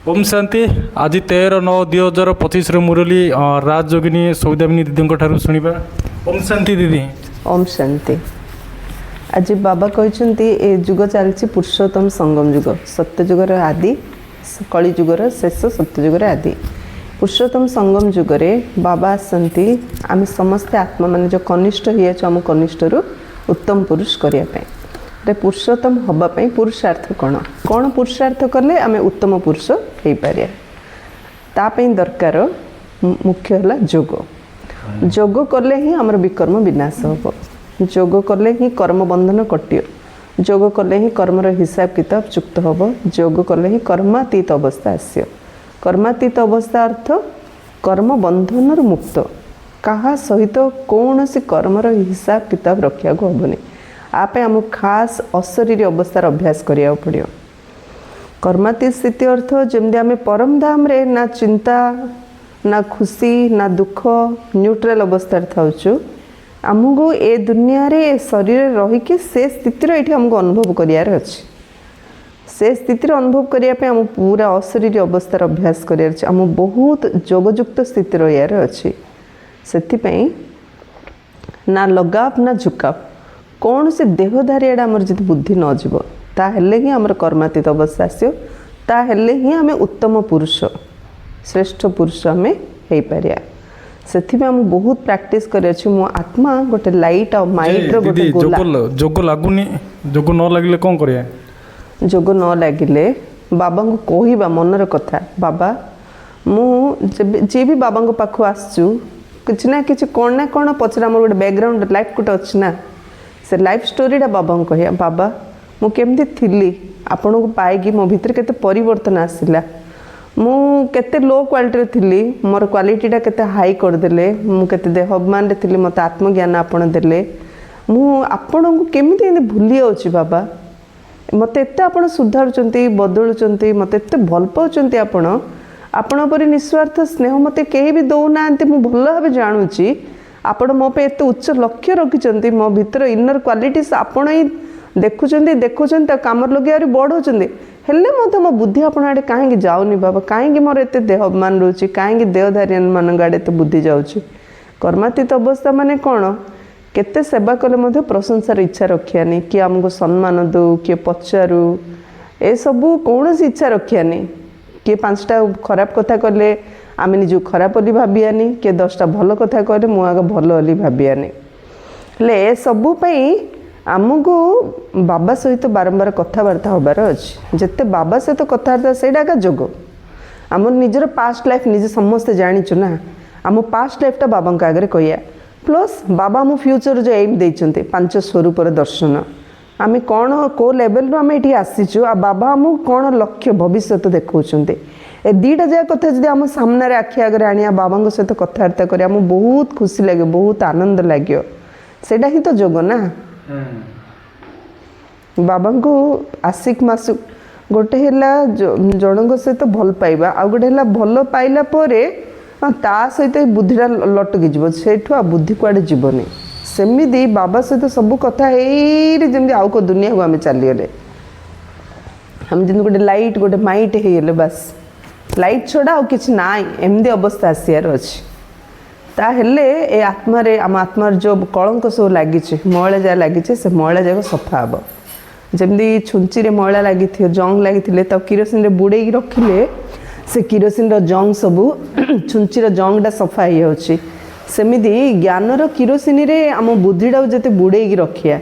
ओम शांति। आज 13/9/2025 मुरली राजयोगिनी सौदामिनी दीदी ठारू शुणा। ओम शांति दीदी। ओम शांति। आज बाबा कहते ए जुग चलती पुरुषोत्तम संगम जुग, सत्य जुगर आदि, कली जुगर शेष, सत्य जुगर आदि। पुरुषोत्तम संगम जुगरे बाबा आसती आम समस्ते आत्मा मान जो कनिष्ठ आम कनिष्ठ उत्तम पुरुष करने पुरुषोत्तम हवापाई पुरुषार्थ कौन कौन पुरुषार्थ कले आम उत्तम पुरुष हो पार तापाई दरकार मुख्य है जोग। जोग कले ही आमर विकर्म विनाश हम, जोग कले ही कर्म बंधन कटियो, जोग कले ही कर्मर हिसाब किताब चुक्त हम, जोग कले ही कर्मातीत अवस्था आसियो। कर्मातीत अवस्था अर्थ कर्म बंधन मुक्त, कहा सहित कौन सी कर्मर हिसाब किताब रखा हेनी। आप आम खास अशरीर अवस्थार अभ्यास करिया पड़ियो। कर्मातीत स्थिति अर्थ जमती आम परम धाम रे ना चिंता ना खुशी ना दुख न्यूट्रल अवस्था थाउछु। आमको ए दुनिया रे शरीर रहीकि से स्थितिर ये आमको अनुभव करार अच्छे। से स्थितिर अनुभव करने आम पूरा अशरीर अवस्थार अभ्यास करार अच्छे। आम बहुत जोगयुक्त स्थिति रहार अच्छे। से ना लगाव ना झुकाव कौन से देहधारी आमर जी बुद्धि नजीब ताहले ही आमर कर्मातीत अवस्था आसो, ताहले ही आम उत्तम पुरुष श्रेष्ठ पुरुष आम हो पार। से आम बहुत प्रैक्टिस कर मो आत्मा गोटे लाइट आ माइंड रो गोटे गोला। जोग लागुनी, जोग न लगिले कौन करिया? जोग न लगिले बाबा को कहवा मनर कथा, बाबा मुझे भी बाबा पाखु आसचु किसी ना कि कौन ना कौन पचर आम गोटे बैकग्राउंड लाइफ गोटे अच्छी ना, से लाइफ स्टोरीटा बाबा को कह बाबा मु केमती थी आपण को पाइकी मो भितर केते परिवर्तन आसला, मु केते लो क्वालिटी थी मोर क्वालिटीटा केते हाई करदेले, मु केते देहमान थी मत आत्मज्ञान आपण देले, मु आपण को केमती भूली जाऊँगी बाबा, मत एत आप सुधारुंट बदलुंट मत एत भल पाँच आपण पर निस्वार्थ स्नेह मत कहीं भी दौना मु भल भाव जाणुची। आपण मो पे एत उच्च लक्ष्य रखिंट मो भीतर इनर क्वालिटीज आपण ही देखुं कम लगे बढ़ाऊँ हेल्ले मो बुद्धि आपण आड़े कहीं जाऊनी बाबा, कहीं मोर एत देहमान रोचे, कहीं देहधारी मान आड़े एत बुद्धि जाऊँगी। कर्मातीत अवस्था माने कौन केते सेवा कले प्रशंसार इच्छा रखियानी, किए आमको सम्मान दो, किए पचारू, ए सबू कौन इच्छा रखियानी। किए 5टा खराब कथा कले आम निज खराब बोली भावियानी, किए 10टा भल कथा कहले मु आगे भल बोली भावियानी। हेले सबुपाई आमको बाबा सहित बारंबार कथबार्ता होबार अच्छे। जिते बाबा सहित कथबार्ता से जोग। आम निजर पास्ट लाइफ निजे समस्ते जानीचु ना, आम पास्ट लाइफटा बाबा आगे कहिया प्लस बाबा आम फ्यूचर जो एम देते 5 स्वरूपर दर्शन, आम कौन को लेवल आम ये आसीचु आ बाबा आम कौन लक्ष्य भविष्य देखते ए 2टा जाक कथा जब आम सामने आखि आगे आनिया बाबा सहित कथबार्ता करें बहुत खुशी लगे, बहुत आनंद लगे। सेटा ही तो जोग ना। बाबा को आशिक मासुक गोटे है जन सहित भल पाइबा आ गोटे है भल पाइला परे ता सहित बुद्धिटा लटकी जीव से बुद्धि कुआडे जीवनी। सेमिदी बाबा सहित सब कथा जमी आउ को दुनिया को आम चलीगले हम जमी गोटे लाइट गोटे माइट होगले बस लाइट छड़ा आ कि ना एमती अवस्था आसार अच्छे। ताहले ए आत्मारे आम आत्मार जो कलंक सब लगी मैला जहाँ लगी से मैला जाक सफा हम। जमी छुंची मैला लगी जंग लगी किरोसिन बुड़े रखिले से किरोसिन जंग सबू छुंचीर जंगटा सफा हो जाऊँगी। सेमिदी ज्ञानर किरोसिन रे आम बुद्धिटा जिते बुड़े रखिया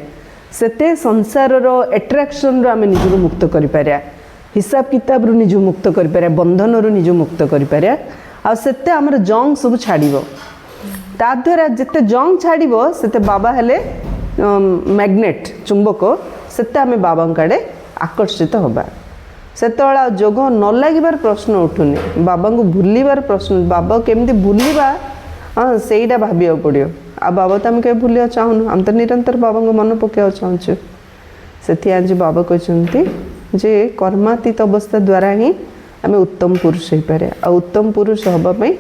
सेते संसार एट्राक्शन आम निजक मुक्त कर हिसाब किताब निज मुक्त कर बंधन निज मुक्त कर आते आमर जंग सब छाड़ ता द्वारा जिते जंग छाड़ से बाबा हेले मैग्नेट चुंबक सेते आम बाबा आड़े आकर्षित होबा। सेतला जोग न लगिबार प्रश्न उठुनी, बाबा को भूलिबार प्रश्न बाबा केमती भूलिबा हाँ सेटा भाविया पड़ो। आ बाबा तो आम कहीं भूलिया चाहून, आम तो निरंतर बाबा को मन पकड़ा चाहूँ। से आज बाबा कहते जे कर्मातीत अवस्था द्वारा ही आम उत्तम पुरुष हो पारे। आ उत्तम पुरुष हाँपाई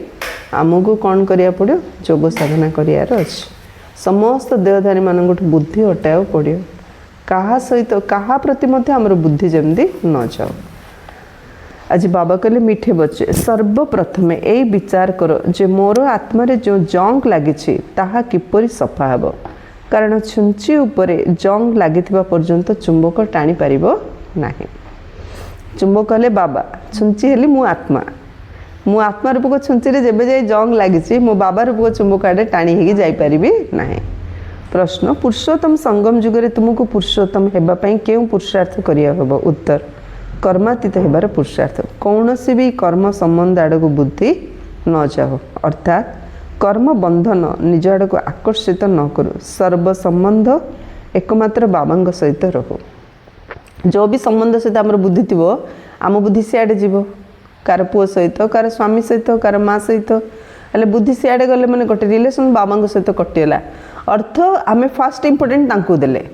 आमको कौन करिया पड़ो जोग साधना करार अच्छे। समस्त देहधारी मान बुद्धि हटाया पड़ो, कहा सहित कहा प्रति आमर बुद्धि जमती न जाओ। आज बाबा कहले मीठे बच्चे सर्वप्रथम यही विचार कर जे मोर आत्मारे जो जंग लगी ताहा किपरि सफा हेब कारण छुंची उपरे जंग लगी पर्यंत चुंबक टाणी पारिबो नाही। चुंबक कहले बाबा छुंची हेली मु आत्मा रूपक छुंची रे जेबे जाय जंग लगी मो बाबा रूपक चुंबक आडे टाणी हेगी जाई पारिबी नाही। प्रश्न पुरुषोत्तम संगम जुगरे तुमको पुरुषोत्तम हेबा पई केउ पुरुषार्थ करिया हेबो। उत्तर कर्मातीत हेबार पुरुषार्थ। कौन सी भी कर्म संबंध आड़ को बुद्धि न जाओ अर्थात कर्म बंधन निज आड़ को आकर्षित न करो। सर्व संबंध एकमात्र बाबा सहित रहो। जो भी संबंध सहित आम बुद्धि थी आम बुद्धि सियाड़े जीव कार पुओ सहित कार स्वामी सहित कार माँ सहित हेल्ले बुद्धि सियाड़े गले मैंने गोटे रिलेसन बाबा सहित कटिगला अर्थ आम फास्ट इम्पोर्टेंट तांकु देले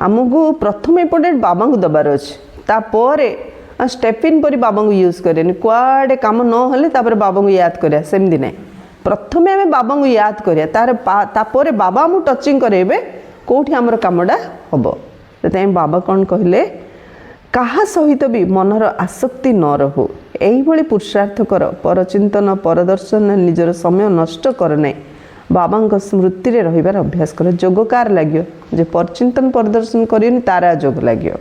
आमको प्रथम इम्पोर्टेंट बाबा को दबार अच्छे तापर स्टेप इन पर बाबा को यूज करें कुआडे कम न तापर बाबा को याद करा सेमती ना प्रथम आम बाबा को याद करिया तापर बाबा आम टचिंग करेबे कौटी आमर कामटा हम से बाबा कौन कहले कहा सहित भी मनर आसक्ति न रहो यही पुरुषार्थ कर परचिंतन परदर्शन निजर समय नष्ट कर ना बाबा स्मृति रे रहिबार अभ्यास कर जोगकार लगे जे परचिंतन परदर्शन करेनि तारा जोग लगे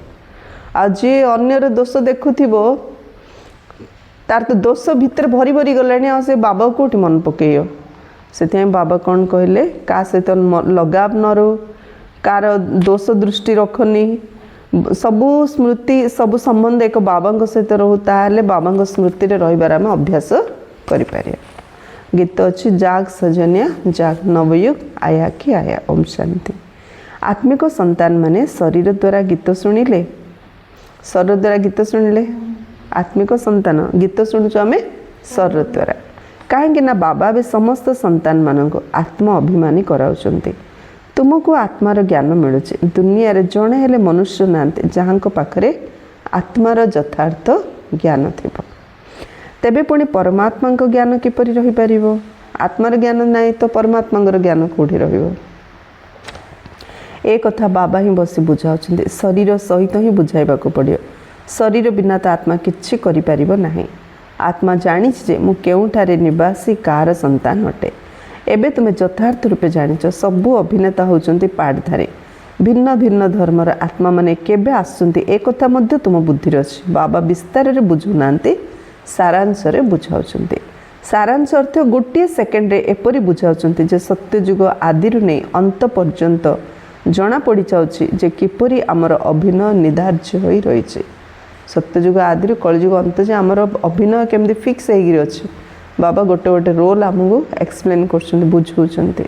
आज अन्यर दोष देखुथिबो तार तो दोष भितर भरी भरी गलानी आ से बाबा कोठी मन पकेयो से बाबा कौन कहले का सहित लगाव न रो कार दोष दृष्टि रखनी सबु स्मृति सबु संबंध एक बाबा सहित रहू ताले बाबा स्मृति रे रहिबार आम अभ्यास करि पारिया। गीत अच्छी जाग सजनिया जाग नवयुग आया कि आया। ओम शांति। आत्मिक संतान माने शरीर द्वारा गीत शुणिले शरीर द्वारा गीत शुणिले आत्मिक संतान गीत शुणुचु आम शरीर द्वारा कहीं ना बाबा भी समस्त संतान मान आत्म अभिमानी कराउछंती। तुमको आत्मार ज्ञान मिलूँ दुनिया रे जड़े हेले मनुष्य नांते जहाँ पाखरे आत्मार यथार्थ ज्ञान थी तेबे पुणी परमात्मा ज्ञान किपरि रही पारिबो आत्मार ज्ञान नहीं तो परमात्मा ज्ञान कौटी रहिबो। ए कथा बाबा ही बसी बुझाउछंती शरीर सहित ही बुझाइबा को पड़ियो शरीर बिना तो आत्मा किछि करि पारिबो नाही। आत्मा जानी जे मु केउठारे निवासी कार संतान अटे एबे तुमे यथार्थ रूपे जानिच सबु अभिनेता होउछंती पाठधारी भिन्न भिन्न धर्मर आत्मा माने केबे आसुंती ए कथा मध्य तुम बुद्धि अछि बाबा विस्तार रे बुझु नांती सारांश रे बुझाउछंती। सारांश अर्थ गोटे सेकेंड रे एपरि बुझाउछंती जे सत्य जुग आदि रु नै अंत पर्यंत जना पड़ी जाउछि जे किपरि हमर अभिनय निधार्य होई रहिछि सत्य जुग आदि रु कलिजुग अंत जे हमर अभिनय केमदी फिक्स हेगिरि अछि बाबा गोटे गोटे रोल आमको एक्सप्लेन कर बुझाउछंती।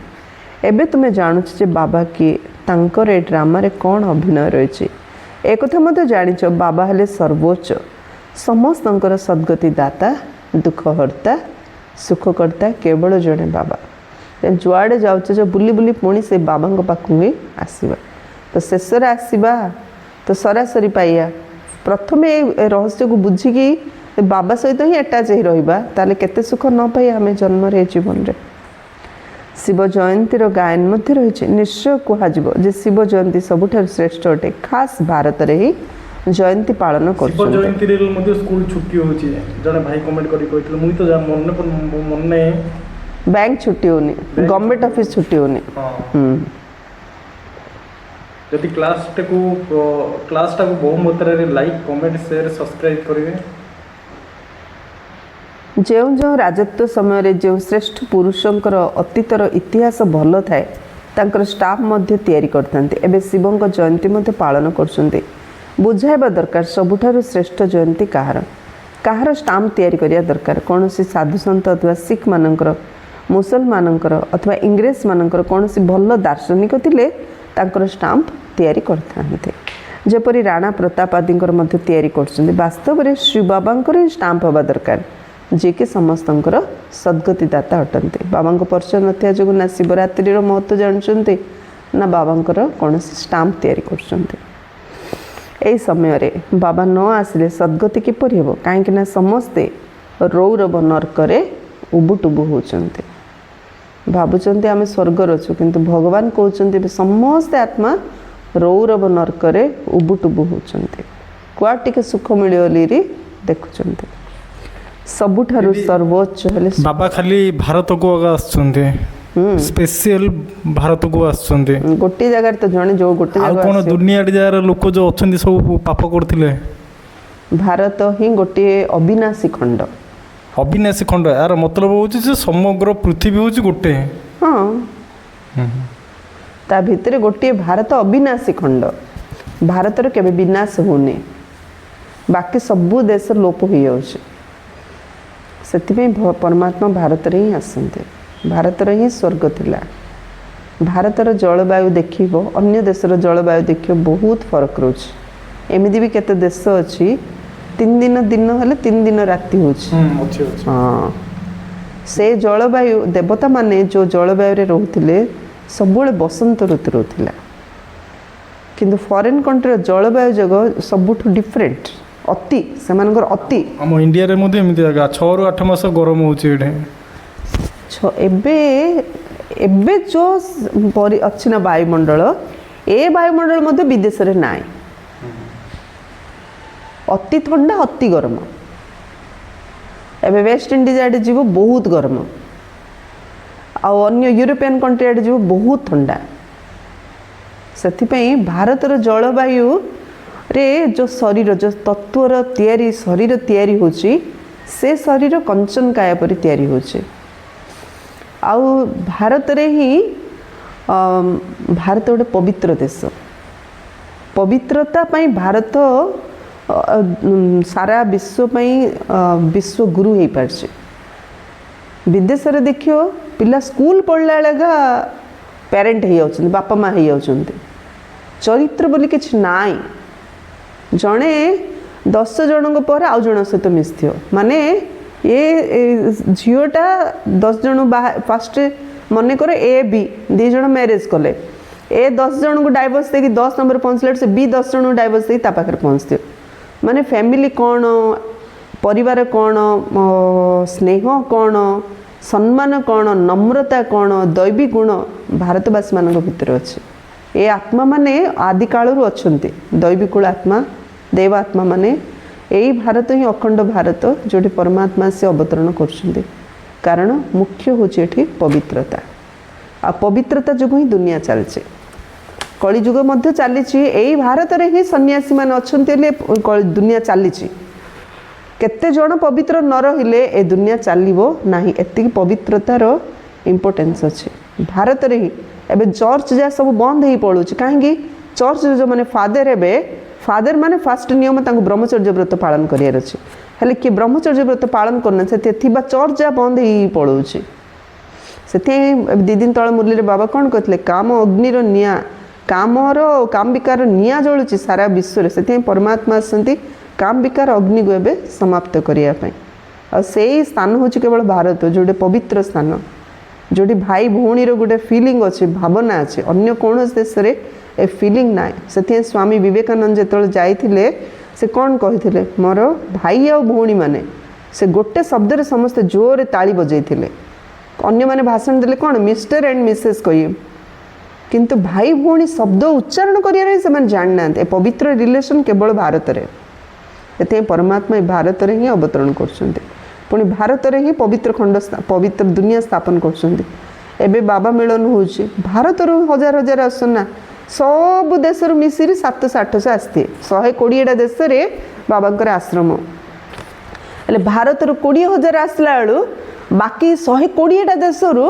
एबे तुमे जानुछ जे बाबा किए तांकर ए ड्रामा रे कौन अभिनय रही एक कथा मते जानिछ बाबा हेले सर्वोच्च समस्तंकर सद्गति दाता दुखहर्ता सुखकर्ता केवल जड़े बाबा जुआड़े जाऊे जो बुली बुली पुणी से बाबा पाखु ही आसवा तो शेष आसवा तो सरासरी पाइया प्रथम रहस्य को बुझिकी बाबा सहित ही अटाच ही रहिबा ताले केते सुख न पाई आमे जन्म रे जीवन रे। शिव जयंतीर गायन मध्य रही निश्चय कहुब जे शिव जयंती सबुठार श्रेष्ठ अटे खास भारत रे ही जयंती पालन कर शिव जयंती रे मध्य स्कूल छुट्टी होची जने भाई कमेंट करी कहथिले मुई तो मन ने बैंक छुट्टी होनी गवर्नमेंट ऑफिस छुट्टी होनी यदि क्लास को बहु मात्रा रे लाइक कमेंट शेयर सब्सक्राइब करिवे जो जो राजत्व समय जो श्रेष्ठ पुरुषंकर अतीतर इतिहास भल थाए तांकर स्टाफ मध्य तैयारी करथांती एबे शिवंक जयंती मध्य पालन करछंती बुझाइबा दरकार सबुठारु श्रेष्ठ जयंती कहार स्टाम्प तैयारी करिया दरकार कौन सी साधु संत अथवा सिख मानकर मुसलमानकर अथवा इंग्रेज मानकर कौन सी भल दार्शनिक थिले तांकर स्टाम्प तैयारी करथांती जेपरि राणा प्रताप आदिंकर मध्य तैयारी करछंती वास्तव रे श्री बाबांकर स्टाम्प होबा दरकार जे कि समस्तंकर सद्गति दाता अटंती बाबा परिचय नथिया जो ना शिवरात्रि महत्व जानते ना बाबा कौन स्टाम्प तैयारी कर समय रे बाबा न आसिले सद्गति किपरि हेबो काहेकि ना समस्ते रौरव नरकरे उबुटुबु होचंते भाबुचंते आमे स्वर्ग रछु किंतु भगवान कहउचंते समस्ते आत्मा रौरव नरकरे उबुटुबु होचंते कुआ टिके सुख मिलियोली ଦେଖୁଛନ୍ତି। ସବୁଠାରୁ ସର୍ବୋଚ୍ଚ ହେଲେ ବାବା ଖାଲି ଭାରତକୁ ଆସୁଛନ୍ତି, ସ୍ପେସିଆଲ ଭାରତକୁ ଆସୁଛନ୍ତି। ଗୋଟିଏ ଜାଗାରେ ତ ଜଣେ ଯୋଉ ଗୋଟେ ଆଉ ଜାଗା କ'ଣ ଦୁନିଆ ଜାଗାର ଲୋକ ଯୋଉ ଅଛନ୍ତି ସବୁ ପାପ କରୁଥିଲେ? ଭାରତ ହିଁ ଗୋଟିଏ ଅବିନାଶୀ ଖଣ୍ଡ। ଅବିନାଶୀ ଖଣ୍ଡ, ଏହାର ମତଲବ ହେଉଛି ଯେ ସମଗ୍ର ପୃଥିବୀ ହେଉଛି ଗୋଟେ। ହଁ, ତା ଭିତରେ ଗୋଟିଏ ଭାରତ ଅବିନାଶୀ ଖଣ୍ଡ। ଭାରତର କେବେ ବିନାଶ ହେଉନି, ବାକି ସବୁ ଦେଶ ଲୋପ ହୋଇଯାଉଛି। ସେଥିପାଇଁ ପରମାତ୍ମା ଭାରତରେ ହିଁ ଆସନ୍ତି। ଭାରତର ହିଁ ସ୍ୱର୍ଗ ଥିଲା। ଭାରତର ଜଳବାୟୁ ଦେଖିବ, ଅନ୍ୟ ଦେଶର ଜଳବାୟୁ ଦେଖିବ, ବହୁତ ଫରକ ରହୁଛି। ଏମିତି ବି କେତେ ଦେଶ ଅଛି 3 ଦିନ ଦିନ ହେଲେ 3 ଦିନ ରାତି ହେଉଛି। ହଁ, ସେ ଜଳବାୟୁ ଦେବତାମାନେ ଯେଉଁ ଜଳବାୟୁରେ ରହୁଥିଲେ ସବୁବେଳେ ବସନ୍ତ ଋତୁ ରହୁଥିଲା, କିନ୍ତୁ ଫରେନ୍ କଣ୍ଟ୍ରିର ଜଳବାୟୁ ଯୋଗ ସବୁଠୁ ଡିଫରେଣ୍ଟ, ଅତି ସେମାନଙ୍କର ଅତି। ଆମ ଇଣ୍ଡିଆରେ ମଧ୍ୟ ଏମିତି ଜାଗା 6ରୁ 8 ମାସ ଗରମ ହେଉଛି ଏଠି। ଏବେ ଏବେ ଯେଉଁ ଅଛି ନା ବାୟୁମଣ୍ଡଳ, ଏ ବାୟୁମଣ୍ଡଳ ମଧ୍ୟ ବିଦେଶରେ ନାହିଁ। ଅତି ଥଣ୍ଡା ଅତି ଗରମ। ଏବେ ୱେଷ୍ଟଇଣ୍ଡିଜ ଆଡ଼େ ଯିବ ବହୁତ ଗରମ, ଆଉ ଅନ୍ୟ ୟୁରୋପିଆନ୍ କଣ୍ଟ୍ରି ଆଡ଼େ ଯିବ ବହୁତ ଥଣ୍ଡା। ସେଥିପାଇଁ ଭାରତର ଜଳବାୟୁରେ ଯେଉଁ ଶରୀର, ଯେଉଁ ତତ୍ଵର ତିଆରି ଶରୀର ତିଆରି ହେଉଛି, ସେ ଶରୀର କଞ୍ଚନ କାୟା ପରି ତିଆରି ହେଉଛି। ଆଉ ଭାରତରେ ହିଁ ଭାରତ ଗୋଟେ ପବିତ୍ର ଦେଶ। ପବିତ୍ରତା ପାଇଁ ଭାରତ ସାରା ବିଶ୍ୱ ପାଇଁ ବିଶ୍ୱଗୁରୁ ହେଇପାରିଛି। ବିଦେଶରେ ଦେଖିବ ପିଲା ସ୍କୁଲ ପଢ଼ିଲା ବେଳେକା ପ୍ୟାରେଣ୍ଟ ହେଇଯାଉଛନ୍ତି, ବାପା ମା ହେଇଯାଉଛନ୍ତି। ଚରିତ୍ର ବୋଲି କିଛି ନାହିଁ। ଜଣେ 10 ଜଣଙ୍କ ପରେ ଆଉ ଜଣଙ୍କ ସହିତ ମିଶିଥିବ, ମାନେ ଏ ଝିଅଟା 10 ଜଣ ଫାଷ୍ଟ ମନେକର ଏ ବି 2 ଜଣ ମ୍ୟାରେଜ୍ କଲେ, ଏ 10 ଜଣଙ୍କୁ ଡାଇଭର୍ସ ଦେଇକି 10 ନମ୍ବର ପହଞ୍ଚିଲା ସେ ବି 10 ଜଣଙ୍କୁ ଡାଇଭର୍ସ ଦେଇକି ତା ପାଖରେ ପହଞ୍ଚିଥିବ। ମାନେ ଫ୍ୟାମିଲି କ'ଣ, ପରିବାର କ'ଣ, ସ୍ନେହ କ'ଣ, ସମ୍ମାନ କ'ଣ, ନମ୍ରତା କ'ଣ, ଦୈବୀ ଗୁଣ ଭାରତବାସୀମାନଙ୍କ ଭିତରେ ଅଛି। ଏ ଆତ୍ମାମାନେ ଆଦିକାଳରୁ ଅଛନ୍ତି, ଦୈବିକୁଳ ଆତ୍ମା, ଦେବ ଆତ୍ମାମାନେ। ଏଇ ଭାରତ ହିଁ ଅଖଣ୍ଡ ଭାରତ, ଯେଉଁଠି ପରମାତ୍ମା ସେ ଅବତରଣ କରୁଛନ୍ତି। କାରଣ ମୁଖ୍ୟ ହେଉଛି ଏଠି ପବିତ୍ରତା, ଆଉ ପବିତ୍ରତା ଯୋଗୁଁ ହିଁ ଦୁନିଆ ଚାଲିଛି। କଳିଯୁଗ ମଧ୍ୟ ଚାଲିଛି, ଏଇ ଭାରତରେ ହିଁ ସନ୍ନ୍ୟାସୀମାନେ ଅଛନ୍ତି ବୋଲି ଦୁନିଆ ଚାଲିଛି। କେତେ ଜଣ ପବିତ୍ର ନ ରହିଲେ ଏ ଦୁନିଆ ଚାଲିବ ନାହିଁ। ଏତିକି ପବିତ୍ରତାର ଇମ୍ପୋର୍ଟାନ୍ସ ଅଛି ଭାରତରେ ହିଁ। ଏବେ ଚର୍ଚ୍ଚ ଯାହା ସବୁ ବନ୍ଦ ହେଇ ପଡ଼ୁଛି, କାହିଁକି? ଚର୍ଚ୍ଚରେ ଯେଉଁମାନେ ଫାଦର ହେବେ, ଫାଦର ମାନେ ଫାଷ୍ଟ ନିୟମ ତାଙ୍କୁ ବ୍ରହ୍ମଚର୍ଯ୍ୟ ବ୍ରତ ପାଳନ କରିବାର ଅଛି। ହେଲେ କିଏ ବ୍ରହ୍ମଚର୍ଯ୍ୟ ବ୍ରତ ପାଳନ କରୁନାହାନ୍ତି, ସେଥିରେ ଥିବା ଚର୍ଚ୍ଚ ଯାହା ବନ୍ଦ ହେଇ ପଳାଉଛି। ସେଥିପାଇଁ 2 ଦିନ ତଳେ ମୁରଲୀରେ ବାବା କ'ଣ କହିଥିଲେ? କାମ ଅଗ୍ନିର ନିଆଁ, କାମ୍ବିକାର ନିଆଁ ଜଳୁଛି ସାରା ବିଶ୍ୱରେ। ସେଥିପାଇଁ ପରମାତ୍ମା ଆସନ୍ତି କାମ୍ବିକାର ଅଗ୍ନିକୁ ଏବେ ସମାପ୍ତ କରିବା ପାଇଁ। ଆଉ ସେଇ ସ୍ଥାନ ହେଉଛି କେବଳ ଭାରତ, ଯେଉଁଠି ପବିତ୍ର ସ୍ଥାନ, ଯେଉଁଠି ଭାଇ ଭଉଣୀର ଗୋଟେ ଫିଲିଂ ଅଛି, ଭାବନା ଅଛି। ଅନ୍ୟ କୌଣସି ଦେଶରେ ଏ ଫିଲିଂ ନାହିଁ। ସେଥିପାଇଁ ସ୍ୱାମୀ ବିବେକାନନ୍ଦ ଯେତେବେଳେ ଯାଇଥିଲେ, ସେ କ'ଣ କହିଥିଲେ? ମୋର ଭାଇ ଆଉ ଭଉଣୀମାନେ, ସେ ଗୋଟେ ଶବ୍ଦରେ ସମସ୍ତେ ଜୋରରେ ତାଳି ବଜାଇଥିଲେ। ଅନ୍ୟମାନେ ଭାଷଣ ଦେଲେ କ'ଣ ମିଷ୍ଟର ଆଣ୍ଡ ମିସେସ୍ କହିବେ, କିନ୍ତୁ ଭାଇ ଭଉଣୀ ଶବ୍ଦ ଉଚ୍ଚାରଣ କରିବାରେ ସେମାନେ ଜାଣିନାହାନ୍ତି। ଏ ପବିତ୍ର ରିଲେସନ୍ କେବଳ ଭାରତରେ। ସେଥିପାଇଁ ପରମାତ୍ମା ଏ ଭାରତରେ ହିଁ ଅବତରଣ କରୁଛନ୍ତି, ପୁଣି ଭାରତରେ ହିଁ ପବିତ୍ର ଖଣ୍ଡ, ପବିତ୍ର ଦୁନିଆ ସ୍ଥାପନ କରୁଛନ୍ତି। ଏବେ ବାବା ମିଳନ ହେଉଛି, ଭାରତରୁ ହଜାର ହଜାର ଆସୁଛନ୍ତି ନା, ସବୁ ଦେଶରୁ ମିଶିରି 700-800 ଆସିଥିବେ। 120ଟା ଦେଶରେ ବାବାଙ୍କର ଆଶ୍ରମ। ହେଲେ ଭାରତରୁ 20,000 ଆସିଲା ବେଳୁ ବାକି 120ଟା ଦେଶରୁ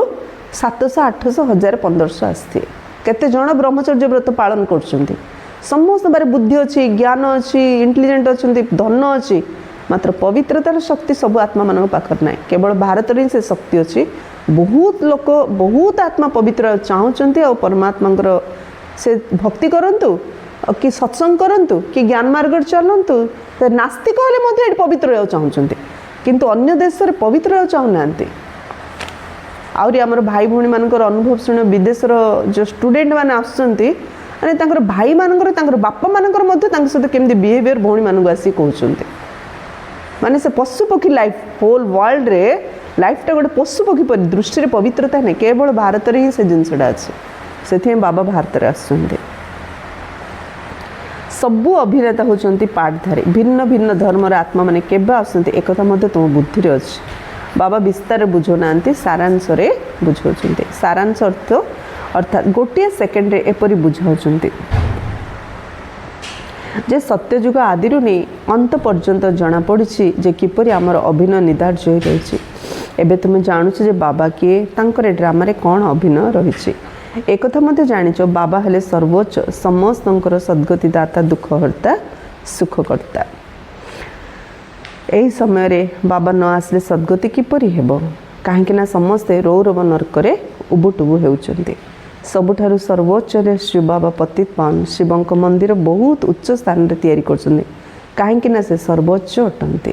700-800, 1000-1500 ଆସିଥିବେ। କେତେ ଜଣ ବ୍ରହ୍ମଚର୍ଯ୍ୟ ବ୍ରତ ପାଳନ କରୁଛନ୍ତି? ସମସ୍ତଙ୍କ ପାଖରେ ବୁଦ୍ଧି ଅଛି, ଜ୍ଞାନ ଅଛି, ଇଣ୍ଟେଲିଜେଣ୍ଟ ଅଛନ୍ତି, ଧନ ଅଛି, ମାତ୍ର ପବିତ୍ରତାର ଶକ୍ତି ସବୁ ଆତ୍ମାମାନଙ୍କ ପାଖରେ ନାହିଁ। କେବଳ ଭାରତରେ ହିଁ ସେ ଶକ୍ତି ଅଛି। ବହୁତ ଲୋକ, ବହୁତ ଆତ୍ମା ପବିତ୍ର ଚାହୁଁଛନ୍ତି, ଆଉ ପରମାତ୍ମାଙ୍କର ସେ ଭକ୍ତି କରନ୍ତୁ, କି ସତ୍ସଙ୍ଗ କରନ୍ତୁ, କି ଜ୍ଞାନ ମାର୍ଗରେ ଚାଲନ୍ତୁ। ନାସ୍ତିକ ହେଲେ ମଧ୍ୟ ଏଠି ପବିତ୍ର ହେବାକୁ ଚାହୁଁଛନ୍ତି, କିନ୍ତୁ ଅନ୍ୟ ଦେଶରେ ପବିତ୍ର ହେବାକୁ ଚାହୁଁନାହାନ୍ତି। ଆହୁରି ଆମର ଭାଇ ଭଉଣୀମାନଙ୍କର ଅନୁଭବ ଶୁଣ, ବିଦେଶର ଯେଉଁ ଷ୍ଟୁଡେଣ୍ଟମାନେ ଆସୁଛନ୍ତି, ମାନେ ତାଙ୍କର ଭାଇମାନଙ୍କର, ତାଙ୍କର ବାପାମାନଙ୍କର ମଧ୍ୟ ତାଙ୍କ ସହିତ କେମିତି ବିହେଭିଅର ଭଉଣୀମାନଙ୍କୁ ଆସିକି କହୁଛନ୍ତି। ମାନେ ସେ ପଶୁପକ୍ଷୀ ଲାଇଫ୍, ହୋଲ୍ ୱାର୍ଲଡରେ ଲାଇଫ୍ଟା ଗୋଟେ ପଶୁପକ୍ଷୀ ପରି, ଦୃଷ୍ଟିରେ ପବିତ୍ରତା ନାହିଁ, କେବଳ ଭାରତରେ ହିଁ ସେ ଜିନିଷଟା ଅଛି। ସେଥିପାଇଁ ବାବା ଭାରତରେ ଆସୁଛନ୍ତି। ସବୁ ଅଭିନେତା ହେଉଛନ୍ତି ପାଠଧାରୀ। ଭିନ୍ନ ଭିନ୍ନ ଧର୍ମର ଆତ୍ମାମାନେ କେବେ ଆସନ୍ତି ଏକଥା ମଧ୍ୟ ତୁମ ବୁଦ୍ଧିରେ ଅଛି। ବାବା ବିସ୍ତାରରେ ବୁଝାଉନାହାନ୍ତି, ସାରାଂଶରେ ବୁଝାଉଛନ୍ତି। ସାରାଂଶ ଅର୍ଥାତ୍ ଗୋଟିଏ ସେକେଣ୍ଡରେ ଏପରି ବୁଝାଉଛନ୍ତି ଯେ ସତ୍ୟଯୁଗ ଆଦିରୁ ନେଇ ଅନ୍ତ ପର୍ଯ୍ୟନ୍ତ ଜଣାପଡ଼ିଛି ଯେ କିପରି ଆମର ଅଭିନୟ ନିଦାର୍ଯ୍ୟ ହୋଇ ରହିଛି। ଏବେ ତୁମେ ଜାଣୁଛ ଯେ ବାବା କିଏ, ତାଙ୍କର ଡ୍ରାମାରେ କ'ଣ ଅଭିନୟ ରହିଛି। ଏକଥା ମଧ୍ୟ ଜାଣିଛ ବାବା ହେଲେ ସର୍ବୋଚ୍ଚ, ସମସ୍ତଙ୍କର ସଦ୍ଗତିଦାତା, ଦୁଃଖହର୍ତ୍ତା, ସୁଖକର୍ତ୍ତା। ଏହି ସମୟରେ ବାବା ନ ଆସିଲେ ସଦ୍ଗତି କିପରି ହେବ? କାହିଁକିନା ସମସ୍ତେ ରୌରବ ନର୍କରେ ଉବୁଟୁବୁ ହେଉଛନ୍ତି। ସବୁଠାରୁ ସର୍ବୋଚ୍ଚରେ ଶ୍ରୀ ବାବା ପତିତ ପାବନ ଶିବଙ୍କ ମନ୍ଦିର ବହୁତ ଉଚ୍ଚ ସ୍ଥାନରେ ତିଆରି କରୁଛନ୍ତି, କାହିଁକିନା ସେ ସର୍ବୋଚ୍ଚ ଅଟନ୍ତି।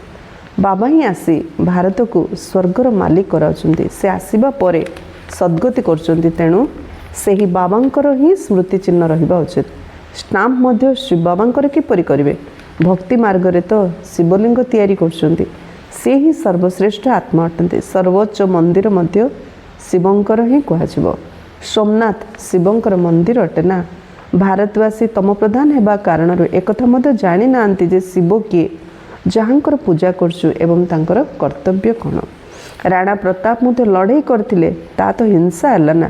ବାବା ହିଁ ଆସି ଭାରତକୁ ସ୍ୱର୍ଗର ମାଲିକ କରାଉଛନ୍ତି। ସେ ଆସିବା ପରେ ସଦ୍ଗତି କରୁଛନ୍ତି, ତେଣୁ ସେହି ବାବାଙ୍କର ହିଁ ସ୍ମୃତି ଚିହ୍ନ ରହିବା ଉଚିତ। ଷ୍ଟାମ୍ପ ମଧ୍ୟ ଶ୍ରୀ ବାବାଙ୍କର କିପରି କରିବେ? ଭକ୍ତି ମାର୍ଗରେ ତ ଶିବଲିଙ୍ଗ ତିଆରି କରୁଛନ୍ତି, ସେ ହିଁ ସର୍ବଶ୍ରେଷ୍ଠ ଆତ୍ମା ଅଟନ୍ତି। ସର୍ବୋଚ୍ଚ ମନ୍ଦିର ମଧ୍ୟ ଶିବଙ୍କର ହିଁ କୁହାଯିବ। ସୋମନାଥ ଶିବଙ୍କର ମନ୍ଦିର ଅଟେ ନା। ଭାରତବାସୀ ତମ ପ୍ରଧାନ ହେବା କାରଣରୁ ଏକଥା ମଧ୍ୟ ଜାଣିନାହାନ୍ତି ଯେ ଶିବ କିଏ, ଯାହାଙ୍କର ପୂଜା କରୁଛୁ ଏବଂ ତାଙ୍କର କର୍ତ୍ତବ୍ୟ କ'ଣ। ରାଣା ପ୍ରତାପ ମଧ୍ୟ ଲଢ଼େଇ କରିଥିଲେ, ତା ତ ହିଂସା ହେଲା ନା।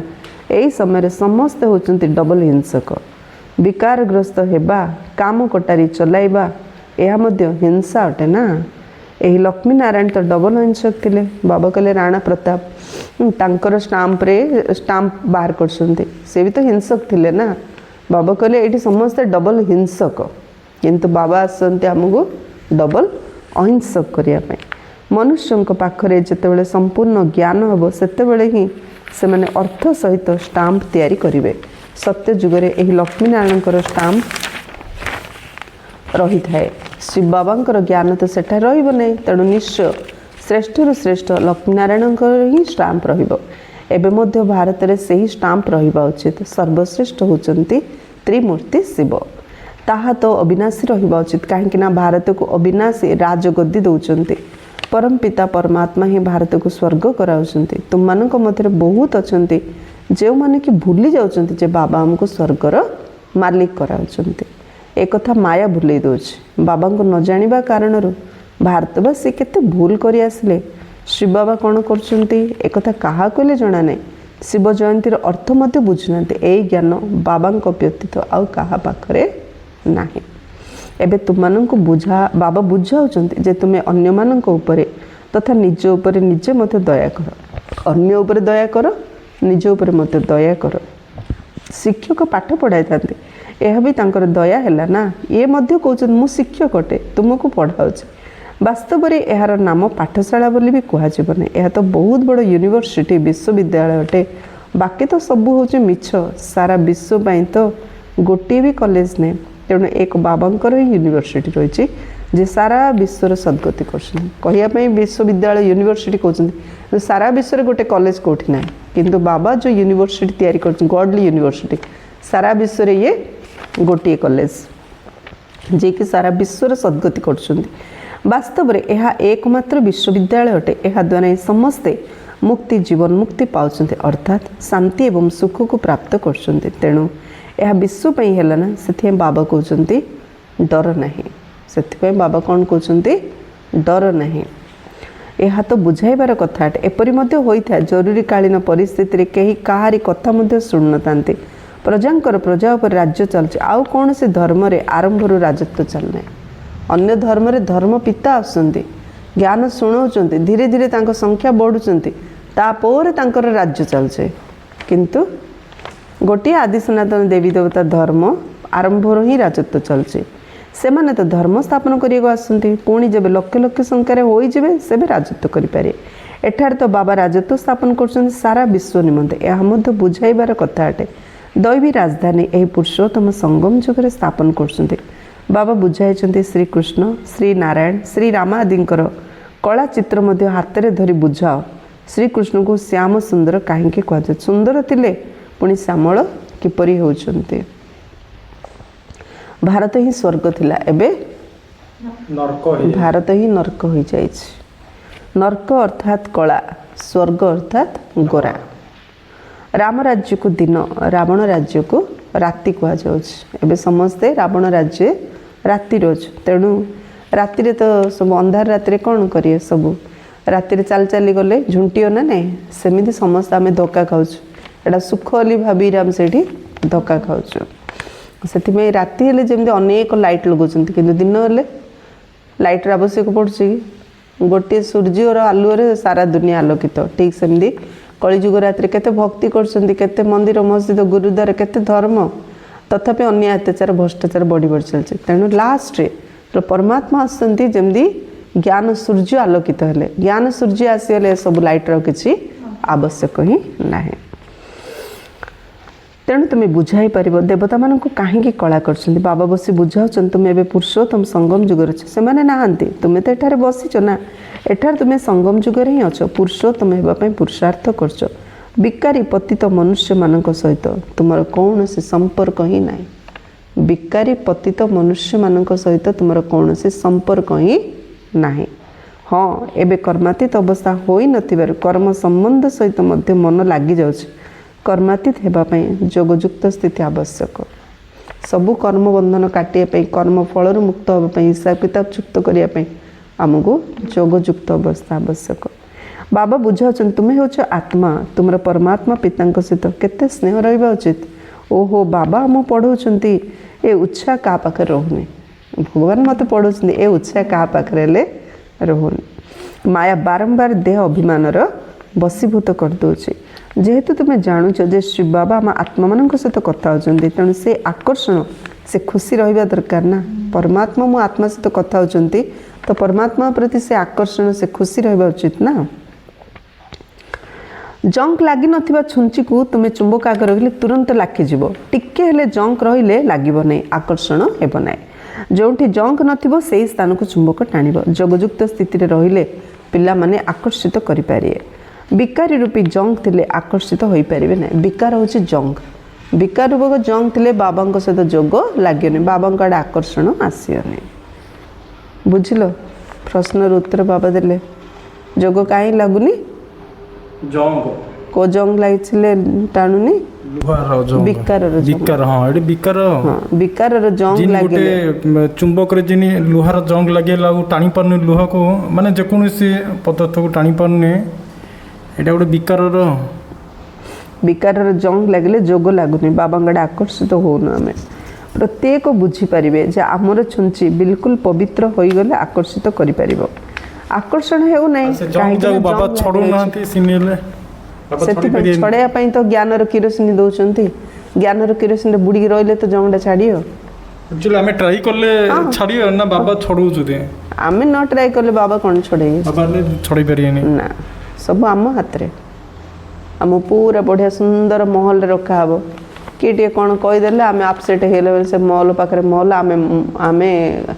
ଏହି ସମୟରେ ସମସ୍ତେ ହେଉଛନ୍ତି ଡବଲ ହିଂସକ। ବିକାରଗ୍ରସ୍ତ ହେବା, କାମ କଟାରୀ ଚଲାଇବା, ଏହା ମଧ୍ୟ ହିଂସା ଅଟେ ନା। ଏହି ଲକ୍ଷ୍ମୀ ନାରାୟଣ ତ ଡବଲ ହିଂସକ ଥିଲେ। ବାବା କହିଲେ ରାଣା ପ୍ରତାପ ତାଙ୍କର ଷ୍ଟାମ୍ପ ବାହାର କରୁଛନ୍ତି, ସେ ବି ତ ହିଂସକ ଥିଲେ ନା। ବାବା କହିଲେ ଏଇଠି ସମସ୍ତେ ଡବଲ ହିଂସକ, କିନ୍ତୁ ବାବା ଆସନ୍ତି ଆମକୁ ଡବଲ ଅହିଂସକ କରିବା ପାଇଁ। ମନୁଷ୍ୟଙ୍କ ପାଖରେ ଯେତେବେଳେ ସମ୍ପୂର୍ଣ୍ଣ ଜ୍ଞାନ ହେବ ସେତେବେଳେ ହିଁ ସେମାନେ ଅର୍ଥ ସହିତ ଷ୍ଟାମ୍ପ ତିଆରି କରିବେ। ସତ୍ୟ ଯୁଗରେ ଏହି ଲକ୍ଷ୍ମୀନାରାୟଣଙ୍କର ଷ୍ଟାମ୍ପ ରହିଥାଏ। ଶିବ ବାବାଙ୍କର ଜ୍ଞାନ ତ ସେଠାରେ ରହିବ ନାହିଁ, ତେଣୁ ନିଶ୍ଚୟ ଶ୍ରେଷ୍ଠରୁ ଶ୍ରେଷ୍ଠ ଲକ୍ଷ୍ମୀନାରାୟଣଙ୍କର ହିଁ ଷ୍ଟାମ୍ପ ରହିବ। ଏବେ ମଧ୍ୟ ଭାରତରେ ସେହି ଷ୍ଟାମ୍ପ ରହିବା ଉଚିତ। ସର୍ବଶ୍ରେଷ୍ଠ ହେଉଛନ୍ତି ତ୍ରିମୂର୍ତ୍ତି ଶିବ, ତାହା ତ ଅବିନାଶୀ ରହିବା ଉଚିତ, କାହିଁକିନା ଭାରତକୁ ଅବିନାଶୀ ରାଜଗଦ୍ଦି ଦେଉଛନ୍ତି। ପରମ ପିତା ପରମାତ୍ମା ହିଁ ଭାରତକୁ ସ୍ୱର୍ଗ କରାଉଛନ୍ତି। ତୁମମାନଙ୍କ ମଧ୍ୟରେ ବହୁତ ଅଛନ୍ତି ଯେଉଁମାନେ କି ଭୁଲି ଯାଉଛନ୍ତି ଯେ ବାବା ଆମକୁ ସ୍ୱର୍ଗର ମାଲିକ କରାଉଛନ୍ତି। ଏକଥା ମାୟା ଭୁଲେଇ ଦେଉଛି। ବାବାଙ୍କୁ ନ ଜାଣିବା କାରଣରୁ ଭାରତବାସୀ କେତେ ଭୁଲ କରି ଆସିଲେ। ଶ୍ରୀ ବାବା କ'ଣ କରୁଛନ୍ତି ଏକଥା କାହାକୁ ହେଲେ ଜଣା ନାହିଁ। ଶିବ ଜୟନ୍ତୀର ଅର୍ଥ ମଧ୍ୟ ବୁଝୁନାହାନ୍ତି। ଏହି ଜ୍ଞାନ ବାବାଙ୍କ ବ୍ୟତୀତ ଆଉ କାହା ପାଖରେ ନାହିଁ। ଏବେ ତୁମମାନଙ୍କୁ ବାବା ବୁଝାଉଛନ୍ତି ଯେ ତୁମେ ଅନ୍ୟମାନଙ୍କ ଉପରେ ତଥା ନିଜ ଉପରେ ନିଜେ ମଧ୍ୟ ଦୟା କର। ଅନ୍ୟ ଉପରେ ଦୟା କର, ନିଜ ଉପରେ ମଧ୍ୟ ଦୟା କର। ଶିକ୍ଷକ ପାଠ ପଢ଼ାଇଥାନ୍ତି, ଏହା ବି ତାଙ୍କର ଦୟା ହେଲା ନା। ଇଏ ମଧ୍ୟ କହୁଛନ୍ତି ମୁଁ ଶିକ୍ଷକ ଅଟେ, ତୁମକୁ ପଢ଼ାଉଛି। ବାସ୍ତବରେ ଏହାର ନାମ ପାଠଶାଳା ବୋଲି ବି କୁହାଯିବ ନାହିଁ। ଏହା ତ ବହୁତ ବଡ଼ ୟୁନିଭର୍ସିଟି, ବିଶ୍ୱବିଦ୍ୟାଳୟ ଅଟେ। ବାକି ତ ସବୁ ହେଉଛି ମିଛ। ସାରା ବିଶ୍ୱ ପାଇଁ ତ ଗୋଟିଏ ବି କଲେଜ ନାହିଁ, ତେଣୁ ଏକ ବାବାଙ୍କର ହିଁ ୟୁନିଭର୍ସିଟି ରହିଛି ଯେ ସାରା ବିଶ୍ୱର ସଦ୍ଗତି କରୁଛନ୍ତି। କହିବା ପାଇଁ ବିଶ୍ୱବିଦ୍ୟାଳୟ ୟୁନିଭର୍ସିଟି କହୁଛନ୍ତି, ସାରା ବିଶ୍ୱରେ ଗୋଟେ କଲେଜ କେଉଁଠି ନାହିଁ, କିନ୍ତୁ ବାବା ଯେଉଁ ୟୁନିଭର୍ସିଟି ତିଆରି କରୁଛନ୍ତି ଗଡ଼ଲି ୟୁନିଭର୍ସିଟି, ସାରା ବିଶ୍ୱରେ ଇଏ ଗୋଟିଏ କଲେଜ ଯିଏକି ସାରା ବିଶ୍ୱର ସଦ୍ଗତି କରୁଛନ୍ତି। ବାସ୍ତବରେ ଏହା ଏକମାତ୍ର ବିଶ୍ୱବିଦ୍ୟାଳୟ ଅଟେ। ଏହାଦ୍ୱାରା ହିଁ ସମସ୍ତେ ମୁକ୍ତି, ଜୀବନ ମୁକ୍ତି ପାଉଛନ୍ତି, ଅର୍ଥାତ୍ ଶାନ୍ତି ଏବଂ ସୁଖକୁ ପ୍ରାପ୍ତ କରୁଛନ୍ତି। ତେଣୁ ଏହା ବିଶ୍ୱ ପାଇଁ ହେଲା ନା, ସେଥିପାଇଁ ବାବା କହୁଛନ୍ତି ଡର ନାହିଁ। ସେଥିପାଇଁ ବାବା କ'ଣ କହୁଛନ୍ତି, ଡର ନାହିଁ। ଏହା ତ ବୁଝାଇବାର କଥା ଅଟେ। ଏପରି ମଧ୍ୟ ହୋଇଥାଏ ଜରୁରୀକାଳୀନ ପରିସ୍ଥିତିରେ କେହି କାହାରି କଥା ମଧ୍ୟ ଶୁଣୁନଥାନ୍ତି। ପ୍ରଜାଙ୍କର ପ୍ରଜା ଉପରେ ରାଜ୍ୟ ଚାଲୁଛି, ଆଉ କୌଣସି ଧର୍ମରେ ଆରମ୍ଭରୁ ରାଜତ୍ୱ ଚାଲୁନାହିଁ। ଅନ୍ୟ ଧର୍ମରେ ଧର୍ମ ପିତା ଆସୁଛନ୍ତି, ଜ୍ଞାନ ଶୁଣାଉଛନ୍ତି, ଧୀରେ ଧୀରେ ତାଙ୍କ ସଂଖ୍ୟା ବଢ଼ୁଛନ୍ତି, ତାପରେ ତାଙ୍କର ରାଜ୍ୟ ଚାଲୁଛି। କିନ୍ତୁ ଗୋଟିଏ ଆଦି ସନାତନ ଦେବୀ ଦେବତା ଧର୍ମ ଆରମ୍ଭରୁ ହିଁ ରାଜତ୍ୱ ଚାଲୁଛି। ସେମାନେ ତ ଧର୍ମ ସ୍ଥାପନ କରିବାକୁ ଆସନ୍ତି, ପୁଣି ଯେବେ ଲକ୍ଷ ଲକ୍ଷ ସଂଖ୍ୟାରେ ହୋଇଯିବେ ସେବେ ରାଜତ୍ୱ କରିପାରିବେ। ଏଠାରେ ତ ବାବା ରାଜତ୍ୱ ସ୍ଥାପନ କରୁଛନ୍ତି ସାରା ବିଶ୍ୱ ନିମନ୍ତେ। ଏହା ମଧ୍ୟ ବୁଝାଇବାର କଥା ଅଟେ। ଦୈବୀ ରାଜଧାନୀ ଏହି ପୁରୁଷୋତ୍ତମ ସଙ୍ଗମ ଯୁଗରେ ସ୍ଥାପନ କରୁଛନ୍ତି। ବାବା ବୁଝାଇଛନ୍ତି ଶ୍ରୀକୃଷ୍ଣ, ଶ୍ରୀ ନାରାୟଣ, ଶ୍ରୀ ରାମ ଆଦିଙ୍କର କଳା ଚିତ୍ର ମଧ୍ୟ ହାତରେ ଧରି ବୁଝାଅ। ଶ୍ରୀକୃଷ୍ଣଙ୍କୁ ଶ୍ୟାମ ସୁନ୍ଦର କାହିଁକି କୁହାଯାଏ? ସୁନ୍ଦର ଥିଲେ ପୁଣି ଶ୍ୟାମଳ କିପରି ହେଉଛନ୍ତି? ଭାରତ ହିଁ ସ୍ୱର୍ଗ ଥିଲା, ଏବେ ଭାରତ ହିଁ ନର୍କ ହୋଇଯାଇଛି। ନର୍କ ଅର୍ଥାତ୍ କଳା, ସ୍ୱର୍ଗ ଅର୍ଥାତ୍ ଗୋରା। ରାମ ରାଜ୍ୟକୁ ଦିନ, ରାବଣ ରାଜ୍ୟକୁ ରାତି କୁହାଯାଉଛି। ଏବେ ସମସ୍ତେ ରାବଣ ରାଜ୍ୟ ରାତିରେ ଅଛୁ, ତେଣୁ ରାତିରେ ତ ସବୁ ଅନ୍ଧାର ରାତିରେ କ'ଣ କରିବେ, ସବୁ ରାତିରେ ଚାଲି ଚାଲି ଗଲେ ଝୁଣ୍ଟିବ ନା ନାହିଁ, ସେମିତି ସମସ୍ତେ ଆମେ ଧୋକା ଖାଉଛୁ। ଏଇଟା ସୁଖ ବୋଲି ଭାବିରେ ଆମେ ସେଇଠି ଧୋକା ଖାଉଛୁ। ସେଥିପାଇଁ ରାତି ହେଲେ ଯେମିତି ଅନେକ ଲାଇଟ୍ ଲଗାଉଛନ୍ତି, କିନ୍ତୁ ଦିନ ହେଲେ ଲାଇଟ୍ର ଆବଶ୍ୟକ ପଡ଼ୁଛି କି? ଗୋଟିଏ ସୂର୍ଯ୍ୟର ଆଲୁଅରେ ସାରା ଦୁନିଆ ଆଲୋକିତ। ଠିକ୍ ସେମିତି କଳିଯୁଗ ରାତିରେ କେତେ ଭକ୍ତି କରୁଛନ୍ତି, କେତେ ମନ୍ଦିର ମସଜିଦ ଗୁରୁଦ୍ୱାର, କେତେ ଧର୍ମ, ତଥାପି ଅନ୍ୟାୟ ଅତ୍ୟାଚାର ଭ୍ରଷ୍ଟାଚାର ବଢ଼ି ବଢ଼ି ଚାଲିଛି। ତେଣୁ ଲାଷ୍ଟରେ ପରମାତ୍ମା ଆସୁଛନ୍ତି ଯେମିତି ଜ୍ଞାନ ସୂର୍ଯ୍ୟ ଆଲୋକିତ ହେଲେ, ଜ୍ଞାନ ସୂର୍ଯ୍ୟ ଆସିଗଲେ ଏସବୁ ଲାଇଟ୍ର କିଛି ଆବଶ୍ୟକ ହିଁ ନାହିଁ। ତେଣୁ ତୁମେ ବୁଝାଇ ପାରିବ ଦେବତାମାନଙ୍କୁ କାହିଁକି କଳା କରିଛନ୍ତି। ବାବା ବସି ବୁଝାଉଛନ୍ତି ତୁମେ ଏବେ ପୁରୁଷୋତ୍ତମ ସଙ୍ଗମ ଯୁଗରେ ଅଛ, ସେମାନେ ନାହାନ୍ତି, ତୁମେ ତ ଏଠାରେ ବସିଛ ନା, ଏଠାରେ ତୁମେ ସଙ୍ଗମ ଯୁଗରେ ହିଁ ଅଛ, ପୁରୁଷୋତ୍ତମ ହେବା ପାଇଁ ପୁରୁଷାର୍ଥ କରୁଛ। ବିକାରୀ ପତିତ ମନୁଷ୍ୟମାନଙ୍କ ସହିତ ତୁମର କୌଣସି ସମ୍ପର୍କ ହିଁ ନାହିଁ। ବିକାରୀ ପତିତ ମନୁଷ୍ୟମାନଙ୍କ ସହିତ ତୁମର କୌଣସି ସମ୍ପର୍କ ହିଁ ନାହିଁ। ହଁ, ଏବେ କର୍ମାତୀତ ଅବସ୍ଥା ହୋଇନଥିବାରୁ କର୍ମ ସମ୍ବନ୍ଧ ସହିତ ମଧ୍ୟ ମନ ଲାଗିଯାଉଛି। କର୍ମାତୀତ ହେବା ପାଇଁ ଯୋଗଯୁକ୍ତ ସ୍ଥିତି ଆବଶ୍ୟକ। ସବୁ କର୍ମବନ୍ଧନ କାଟିବା ପାଇଁ, କର୍ମ ଫଳରୁ ମୁକ୍ତ ହେବା ପାଇଁ, ହିସାବ କିତାବ ଯୁକ୍ତ କରିବା ପାଇଁ ଆମକୁ ଯୋଗଯୁକ୍ତ ଅବସ୍ଥା ଆବଶ୍ୟକ। ବାବା ବୁଝାଉଛନ୍ତି ତୁମେ ହେଉଛ ଆତ୍ମା, ତୁମର ପରମାତ୍ମା ପିତାଙ୍କ ସହିତ କେତେ ସ୍ନେହ ରହିବା ଉଚିତ। ଓହୋ, ବାବା ଆମକୁ ପଢ଼ାଉଛନ୍ତି ଏ ଉତ୍ସାହ କାହା ପାଖରେ ରହୁନି। ଭଗବାନ ମୋତେ ପଢ଼ାଉଛନ୍ତି ଏ ଉତ୍ସାହ କାହା ପାଖରେ ହେଲେ ରହୁନି। ମାୟା ବାରମ୍ବାର ଦେହ ଅଭିମାନର ବଶୀଭୂତ କରିଦେଉଛି। ଯେହେତୁ ତୁମେ ଜାଣୁଛ ଯେ ଶ୍ରୀ ବାବା ଆମ ଆତ୍ମାମାନଙ୍କ ସହିତ କଥା ହେଉଛନ୍ତି, ତେଣୁ ସେ ଆକର୍ଷଣ, ସେ ଖୁସି ରହିବା ଦରକାର ନା। ପରମାତ୍ମା ମୋ ଆତ୍ମା ସହିତ କଥା ହେଉଛନ୍ତି, ତ ପରମାତ୍ମା ପ୍ରତି ସେ ଆକର୍ଷଣ, ସେ ଖୁସି ରହିବା ଉଚିତ ନା। ଜଙ୍କ ଲାଗିନଥିବା ଛୁଞ୍ଚିକୁ ତୁମେ ଚୁମ୍ବକ ଆଗ ରଖିଲେ ତୁରନ୍ତ ଲାଖିଯିବ। ଟିକେ ହେଲେ ଜଙ୍କ ରହିଲେ ଲାଗିବ ନାହିଁ, ଆକର୍ଷଣ ହେବ ନାହିଁ। ଯେଉଁଠି ଜଙ୍କ ନଥିବ ସେହି ସ୍ଥାନକୁ ଚୁମ୍ବକ ଟାଣିବ। ଯୋଗଯୁକ୍ତ ସ୍ଥିତିରେ ରହିଲେ ପିଲାମାନେ ଆକର୍ଷିତ କରିପାରିବେ। ବିକାରୀ ରୂପୀ ଜଙ୍କ ଥିଲେ ଆକର୍ଷିତ ହୋଇପାରିବେ ନାହିଁ। ବିକାର ହେଉଛି ଜଙ୍କ। ବିକାର ରୂପକ ଜଙ୍କ ଥିଲେ ବାବାଙ୍କ ସହିତ ଯୋଗ ଲାଗିବନି, ବାବାଙ୍କ ଆଡ଼େ ଆକର୍ଷଣ ଆସିବନି। ବୁଝିଲ? ପ୍ରଶ୍ନର ଉତ୍ତର ବାବା ଦେଲେ। ଯୋଗ କାହିଁ ଲାଗୁନି? କେଉଁ ଜଙ୍ଗ ଲାଗିଥିଲେ ଟାଣୁନି? ବିକାରର ବିକାର, ହଁ ଏଠି ବିକାର, ବିକାରର ଜଙ୍ଗ ଲାଗିଲେ ଚୁମ୍ବକରେ যিনি ଲୁହାର ଜଙ୍ଗ ଲାଗିଲା ଆଉ ଟାଣି ପାରୁନି ଲୁହାକୁ, ମାନେ ଯେକୌଣସି ପଦାର୍ଥକୁ ଟାଣି ପାରୁନି, ଏଇଟା ଗୋଟେ ବିକାରର ଜଙ୍ଗ ଲାଗିଲେ ଯୋଗ ଲାଗୁନି, ବାବାଙ୍କ ଆଡ଼େ ଆକର୍ଷିତ ହେଉନୁ। ଆମେ ପ୍ରତ୍ୟେକ ବୁଝିପାରିବେ ଯେ ଆମର ଛୁଞ୍ଚି ବିଲକୁଲ ପବିତ୍ର ହୋଇଗଲେ ଆକର୍ଷିତ କରିପାରିବ। ଆକର୍ଷଣ ହେଉନାହିଁ, ସେଥିପାଇଁ ଛଡ଼େଇବା ପାଇଁ ତ ଜ୍ଞାନର କିରୋସିନି ଦେଉଛନ୍ତି। ଜ୍ଞାନର କିରୋସିନିରେ ବୁଡ଼ିକି ରହିଲେ ତ ଜଙ୍ଗଟା ଛାଡ଼ିବ। ଆମେ ଟ୍ରାଇ କଲେ ଛାଡ଼ିବ ନା, ବାବା ଛଡ଼ଉଛନ୍ତି। ଆମେ ନ ଟ୍ରାଏ କଲେ ବାବା କ'ଣ ଛଡ଼େଇବେ? ଛଡ଼େଇ ପାରିବେନି ନା, ସବୁ ଆମ ହାତରେ। ଆମ ପୁରା ବଢ଼ିଆ ସୁନ୍ଦର ମହଲରେ ରଖାହେବ। କିଏ ଟିକେ କ'ଣ କହିଦେଲେ ଆମେ ଆପସେଟ୍ ହେଇଗଲେ ସେ ମହଲ ପାଖରେ ମହଲ, ଆମେ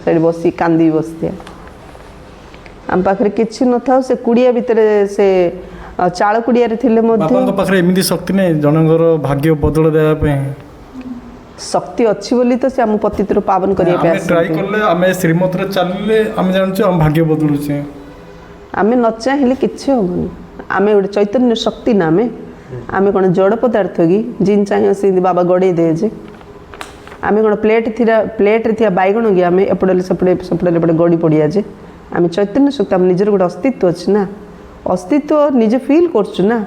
ସେଠି ବସି କାନ୍ଦି ବସିଥିବା। ଆମ ପାଖରେ କିଛି ନଥାଉ, ସେ କୁଡ଼ିଆ ଭିତରେ, ସେ ଚାଳ କୁଡ଼ିଆରେ ଥିଲେ ମଧ୍ୟ ବାବାଙ୍କ ପାଖରେ ଏମିତି ଶକ୍ତି ନାହିଁ ଜଣଙ୍କର ଭାଗ୍ୟ ବଦଳ ଦେବା ପାଇଁ। ଶକ୍ତି ଅଛି ବୋଲି ତ ସେ ଆମ ପତିତରୁ ପାବନ କରିବା ପାଇଁ ଆମେ ଟ୍ରାଇ କଲେ, ଆମେ ଶ୍ରୀମତରେ ଚାଲିଲେ ଆମେ ଜାଣୁଛୁ ଆମ ଭାଗ୍ୟ ବଦଳୁଛି। ଆମେ ନ ଚାହିଁଲେ କିଛି ହେବନି। ଆମେ ଗୋଟେ ଚୈତନ୍ୟ ଶକ୍ତି ନା, ଆମେ କ'ଣ ଜଡ଼ ପଦାର୍ଥ କି? ଜିନ୍ ଚାହିଁବ ସେମିତି ବାବା ଗଡ଼େଇ ଦେବେ ଯେ। ଆମେ କ'ଣ ପ୍ଲେଟ୍ରେ ଥିବା ବାଇଗଣ କି? ଆମେ ଏପଟେ ସେପଟେ ଏପଟେ ଗଡ଼ି ପଡ଼ିଆ ଯେ। ଆମେ ଚୈତନ୍ୟ ଶକ୍ତି, ଆମ ନିଜର ଗୋଟେ ଅସ୍ତିତ୍ୱ ଅଛି ନା, ଅସ୍ତିତ୍ୱ ନିଜେ ଫିଲ୍ କରୁଛୁ ନା।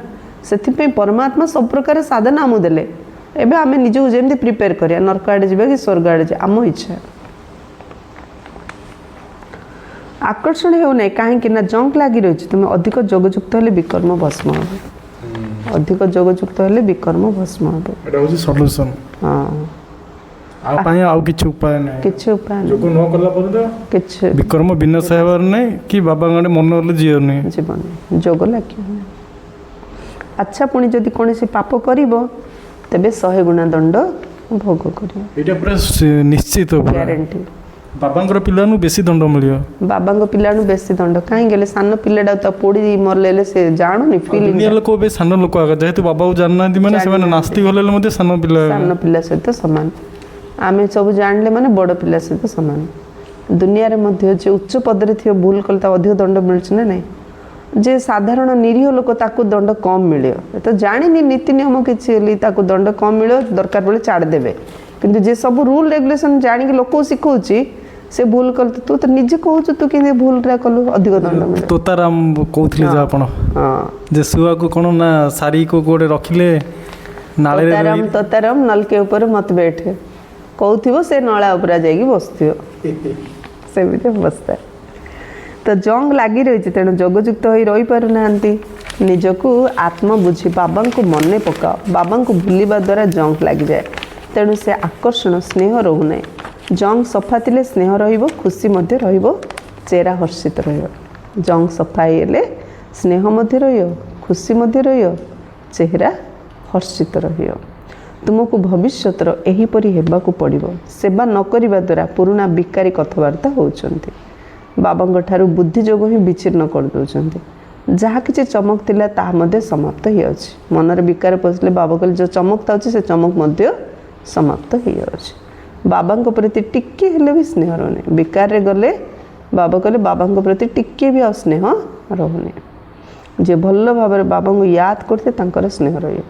ସେଥିପାଇଁ ପରମାତ୍ମା ସବୁ ପ୍ରକାର ସାଧନା ଆମକୁ ଦେଲେ। ଏବେ ଆମେ ନିଜକୁ ଯେମିତି ପ୍ରିପେୟାର କରିବା, ନର୍କ ଆଡ଼େ ଯିବା କି ସ୍ୱର୍ଗ ଆଡ଼େ ଯିବା, ଆମ ଇଚ୍ଛା। ଆକର୍ଷଣ ହେଉନାହିଁ କାହିଁକି ନା ଜଙ୍କ ଲାଗି ରହିଛି। ତୁମେ ଅଧିକ ଯୋଗଯୁକ୍ତ ହେଲେ ବିକର୍ମ ଭସ୍ମ ହେବ। ଅଧିକ ଯୋଗଯୁକ୍ତ ହେଲେ ବିକର୍ମ ଭସ୍ମ ହେବ। ଏଟା ହେଉଛି ସଲ୍ୟୁସନ୍। ହଁ, ଆଉ ପାଇଁ ଆଉ କିଛି ଉପାୟ ନାହିଁ। କିଛି ଉପାୟ ନାହିଁ। ଯୋଗ ନ କଲା ପର୍ଯ୍ୟନ୍ତ କିଛି ବିକର୍ମ ବିନାଶ ହେବାର ନାହିଁ, କି ବାବାଙ୍କ ଆଡ଼େ ମନ ହେଲେ ଯିବନି, ଜୀବନ ଯୋଗ ଲାଗିବନି। ଆଚ୍ଛା, ପୁଣି ଯଦି କୌଣସି ପାପ କରିବ ତେବେ 100 ଗୁଣା ଦଣ୍ଡ ଭୋଗ କରିବ। ଏଇଟା ପୁରା ନିଶ୍ଚିତ, ଗ୍ୟାରେଣ୍ଟି। ବାବାଙ୍କର ପିଲାଙ୍କୁ ବେଶୀ ଦଣ୍ଡ ମିଳିବ। ବାବାଙ୍କ ପିଲାଙ୍କୁ ବେଶୀ ଦଣ୍ଡ କାହିଁକି ହେଲେ ସାନ ପିଲାଟା ତ ପୋଡ଼ି ମରଲେ ସେ ଜାଣୁନି ଫିଲିଂ। ଦୁନିଆ ଲୋକ ଏବେ ସାନ ଲୋକ ଆଗ, ଯେହେତୁ ବାବାକୁ ଜାଣିନାହାନ୍ତି ମାନେ ସେମାନେ ନାସ୍ତି ଗଲେ ମଧ୍ୟ ସାନ ପିଲା ସହିତ ସମାନ। ଆମେ ସବୁ ଜାଣିଲେ ମାନେ ବଡ଼ ପିଲା ସହିତ ସମାନ। ଦୁନିଆରେ ମଧ୍ୟ ଯେ ଉଚ୍ଚ ପଦରେ ଥିବ ଭୁଲ କଲେ ତା ଅଧିକ ଦଣ୍ଡ ମିଳୁଛି ନା ନାହିଁ? जे साधारण निरीह लोक ताकू दंड कम मिलियो तो जानिनी नीति नियम किसी हेली ताकू दंड कम मिलियो दरकार बेले छाड़ देबे किंतु जे सब रूल रेगुलेशन जानिक लोक शिखौची से भूल कल तू तो निजे कहूछु तू कि भूल रा कलु अधिक दंड मिले तोताराम कहउथले जे आपण हां जे सुआ को कोन ना सारी को गोडे रखिले नाले रे तोताराम नलके ऊपर मत बैठे कहूथिबो से नळा ऊपर जाईकी बसथियो सेमिते बसता तो जंग लगी रही तेणु जोगयुक्त हो रही पार ना निजको आत्म बुझी बाबा को मने पकाओ बाबा को भूलिबा द्वारा जंग लगी जाए तेणु से आकर्षण स्नेह रोना जंग सफा थिले स्नेह रहिबो खुशी मध्य रहिबो चेहरा हर्षित रहिबो जंग सफा हेले स्नेह मध्य रहियो खुशी मध्य रहियो चेहरा हर्षित रहियो तुमको भविष्यतर एहीपरि हेबाकू पड़िबो सेवा न करिबा द्वारा पुराना बिकारी कथबार्ता होउचंती बाबा ठारू बुद्धि जोग ही विच्छिन्न कर दउचंती जहाँ किसी चमक थिला ता मध्य समाप्त ही अछि मनर विकार पसले बाबा कहले जो चमक ताउची से चमक मध्य समाप्त ही अछि बाबा प्रति टिके हेले भी स्नेह रहने विकार रे गले बाबा कहले बाबा प्रति टिके भी स्नेह रहने जे भल भाव बाबा को याद करते तांकर स्नेह रहियो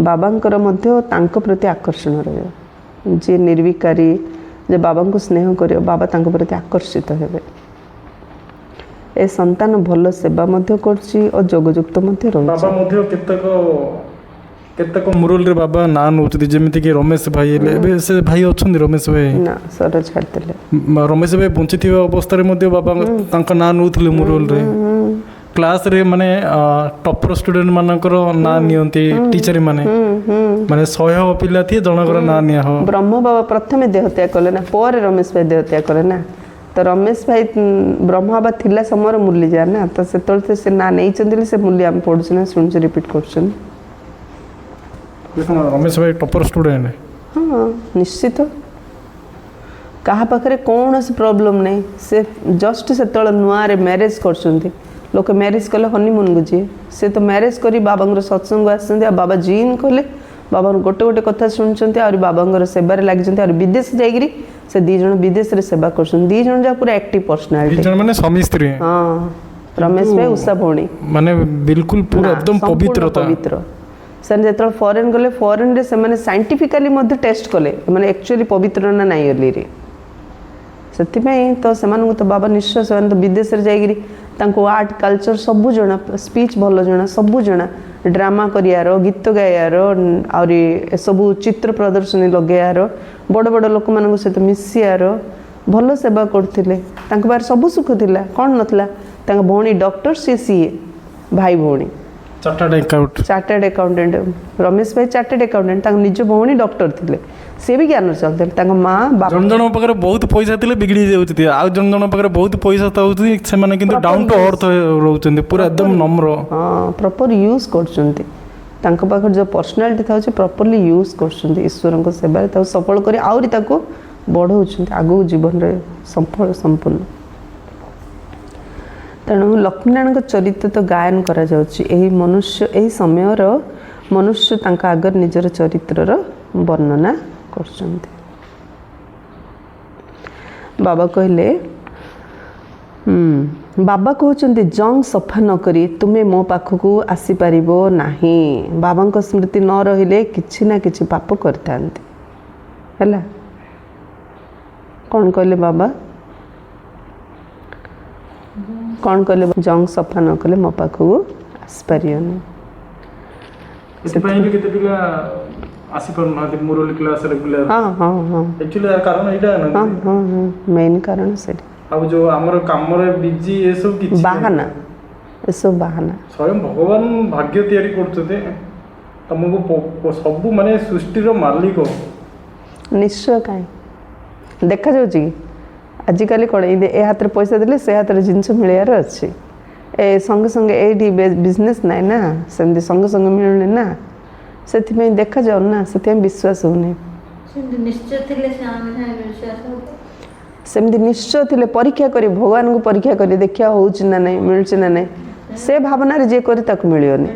बाबांकर मध्य तांको प्रति आकर्षण रहियो जे निर्विकारी जे बाबा को स्नेह करियो बाबा तांको प्रति आकर्षित हेबे ए संतान भल सेवा मध्य करछि और जोगयुक्त मध्य रहछि बाबा मध्य केतक मुरल रे बाबा ना नउचदी जेमिति कि रमेश भाई हेले एबे से भाई अछन रमेश भाई ना सर छाड़तले रमेश भाई बंचिथिबा अवस्था रे मध्य बाबा तांका ना नउथले मुरल रे क्लास रे माने टॉपर स्टूडेंट मानकर ना नियंती टीचर माने माने 100 पिला थी जनकर ना निया हो ब्रह्म बाबा प्रथमे देहत्या कले ना पर रमेश भाई देहत्या करे ना तो रमेश भाई ब्रह्म बाबा थिला समय मूल्य जा ना तो से से ना नहीं चंदिले से मूल्य हम पढुछ ना सुन से रिपीट करछन रमेश भाई टॉपर स्टूडेंट हां निश्चित कहा पाखरे कौन से प्रॉब्लम नहीं से जस्ट से तळ नुआ रे मैरिज करछंती लोक मैरिज कले हनीमून गुजी से तो मैरिज करी बाबा सत्संग आसते बाबा जीन कहले बाबा गोटे गोटे कथा शुणुंट और बाबा सेवार लगी और विदेश जाकि से दीज विदेश रे सेवा कर दीज जा पूरा एक्टिव पर्सनालिटी माने स्वामी स्त्री हां रमेश भाई उषा भौणी माने बिल्कुल पूरा एकदम पवित्रता पवित्र सर जो फॉरेन गले फॉरेन रे से माने साइंटिफिकली मध्य टेस्ट कले माने एक्चुअली पवित्र ना नहीं अली रे सेतिपई तो सेमानकु तो बाबा निश्चय से तो विदेश रे जाकि तांको आर्ट कल्चर सबू जना स्पीच भल जना सबू जना ड्रामा करियार गीत गायार और सबू चित्र प्रदर्शनी लगायार बड़ बड़ लोक मानक सहित मिसियार भल सेवा करथिले तांको बार सबू सुख थिला कोन नथला तांको भौणी डॉक्टर सीए भाई भौणी चार्टर्ड अकाउंटेंट रमेश भाई चार्टर्ड अकाउंटेंट तांको निज भौणी डॉक्टर थिले से भी ज्ञान चलते तांको मां बाप जन जन पाखरे बहुत पैसा थिले बिगड़ी जाउथि आ जन जन पाखरे बहुत पैसा ताउथि से माने किंतु डाउन टू अर्थ रहउचंदी पूरा एकदम नम्र हां प्रॉपर यूज करचंती तांको पाखर जो पर्सनालिटी थाउची प्रॉपर्ली यूज करचंती ईश्वर को सेवा ता सफल करी आउरी ताको बढ़ौचंती आगु जीवन रे सफल संपूर्ण तेणु लक्ष्मीनारायण चरित्र तो गायन करा जाउची एही मनुष्य एही समयर मनुष्य तांका आगर निजर चरित्रर वर्णना करचंती बाबा कहले बाबा कहते जंग सफा न करी तुम्हें मो पाखकू आसी पारिबो नाही बाबा स्मृति न रहिले किछि ना किछि पाप करथांती हैला कौन कहले बाबा कौन कहले जंग सफा न कले मो पाखकू आसी पारियोनी एतपई भी केते पिला आसी पर ना मुरली क्लास रेगुलर हां हां हां एक्चुअली कारण एटा ना हां हां मेन कारण से अब जो हमर काम रे बिजी ए सब किछि बहाना ए सब बहाना स्वयं भगवान भाग्य तैयारी करछते तुमको सब माने सृष्टि रो मालिक निश्चय काई देखा जाउची कि आजिकल कौन ए हाथ में पैसा देले से हाथ में जिनस मिलियार अच्छी ए संगे संगे एटी बिजनेस नाई ना सेमती संगे संगे मिलने ना से देखा जाऊ ना से विश्वास होने सेमती निश्चय थे परीक्षा करी भगवान को परीक्षा करी देखिया होउछि ना नहीं मिलछि ना नहीं से भावना रे जे करी ताको मिलियोनी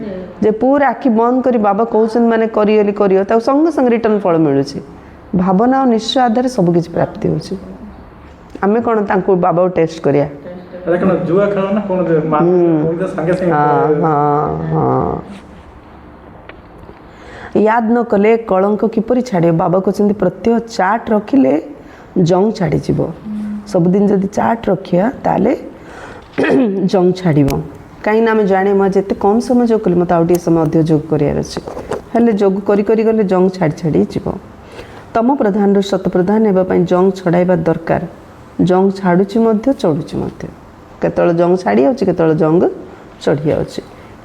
जे पूरा आखि बंद करी बाबा कहउछन माने करियली करियो ता संगे संगे रिटर्न फल मिलुछि भावना और निश्चय आधार सब किछि प्राप्ति होछि आमे कोन तांको बाबा टेस्ट करिया ଏଟା କଣ ଜୁଆ ଖେଳ ନା କଣ ସାଙ୍ଗେ ସାଙ୍ଗେ ହଁ याद न कले कलंक किपरि छाड़े बाबा कहते प्रत्यय चाट रखिले जंग छाड़ीज सबुदिन जदि चाट रखिया ताले जंग छाड़ कहीं आम जाने मैं जिते कम समय जोग कली मत आउटे समय अधिक जोग करार अच्छे हेल्ले जोग करी गले जंग छाड़ी छाड़ी जीव तम प्रधान शत प्रधान होगापी जंग छड़ाइबा दरकार जंग छाड़ुची चढ़ुची केतल जंग छाड़ी जाते जंग चढ़ी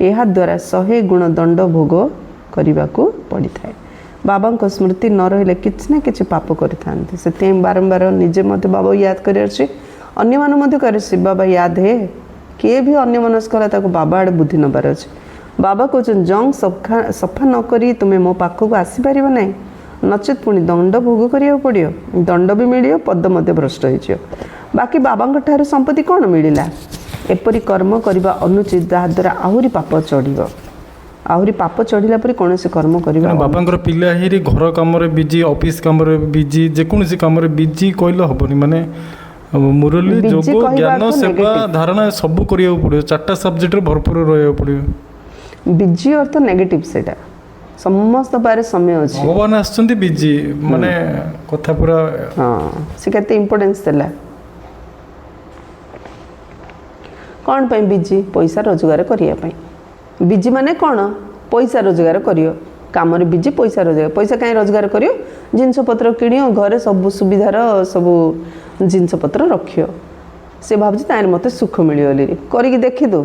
जाए द्वारा 100 गुण दंड भोग करने को पड़ी था बाबा को स्मृति न रही किसी ना कि पाप करते से बारंबार निजे मत बाबा याद कर शिव बाबा याद है किए भी अन्य मनस्क बाबा आड़े बुद्धि नबार अच्छे बाबा कहते जंग सफा नक तुम्हें मो पाखक आसीपर ना नचेत पुणी दंड भोग करा पड़ो दंड भी मिल पद मध्य भ्रष्ट हो बाकी बाबा ठार संपत्ति कौन मिलला एपरी कर्म करने अनुचित जहाद्वारा आहरी पाप चढ़ आहरी पाप चढ़ला पर कौन से कर्म करवा बाबा पिला ही घर कम बिजी ऑफिस कम बिजी जेकोसी कम बिजी कहले हेनी माने मुरली जोग ज्ञान सेवा धारणा सब करिया पड़ो 4टा सब्जेक्ट भरपूर रहा पड़ो बिजी अर्थ नेगेटिव सेटा समस्त पारे समय अच्छे भगवान आसुँच बिजी माने कथा पूरा हाँ से केते इम्पोर्टेंस देला कौन पे बिजी पैसा रोजगार करने बिजी माने कौन पैसा रोजगार करियो काम बिजी पैसा कहीं रोजगार करियो जिनस पत्र किणियो घरे सब सुविधार सब जिनस पत्र रखियो से भावुँ तार मत सुख मिली करी देखी दो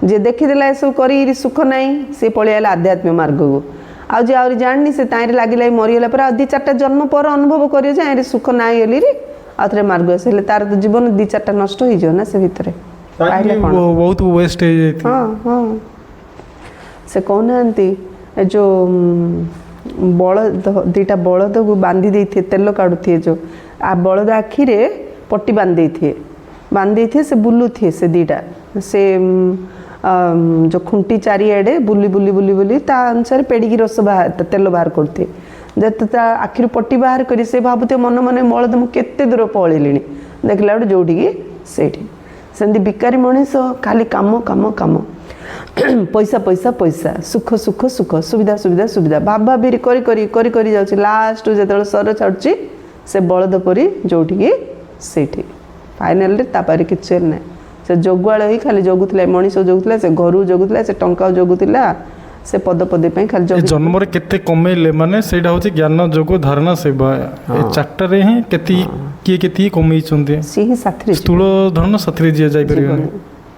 जे देखीदेला ये सब कर सुख नाई सी पलैला आध्यात्मिक मार्ग को आज आहरी जानी से तार लगे मरीगला पर 2-4टा जन्म पर अनुभव कर सुख नाई गली आउ थे मार्ग आस तार तो जीवन 2-4टा नष्ट हो से भितर बहुत वेस्ट हाँ हाँ से कहना जो बलद 2टा बलद को बांधी देते तेल काढ़ुए जो आ बलद आखिरे पट्टी बांधी थे से बुलू थे से 2टा से जो खुंटी चारिआडे बुली बुली बुली बुली ता अनुसार पेड़ी रस बाहर तेल बाहर करते जब आखिर पट्टी बाहर कर से भावुते मन मन बलद मुझे केते दूर पलैली देखला बेटे जोटिकी से सेमती बिकारी मनीष खाली काम काम काम पैसा पैसा पैसा सुख सुख सुख सुविधा सुविधा सुविधा बाबा भी करी जाऊँ लास्ट जो सर छाड़ी से बलद परी जोटिकी से फाइनाल तापारे किसी ना से जोगुआल ही खाली जगुला मनीष जगुला से घर जगुला से टंका जगुला से पद पदे खाली जन्म केते कमेले माने सेटा होची ज्ञान जोग धारणा सेवा ए 4टा रे ही किए केती कमई चंदे सी ही साथी स्थूल धन साथी जे जाई परियो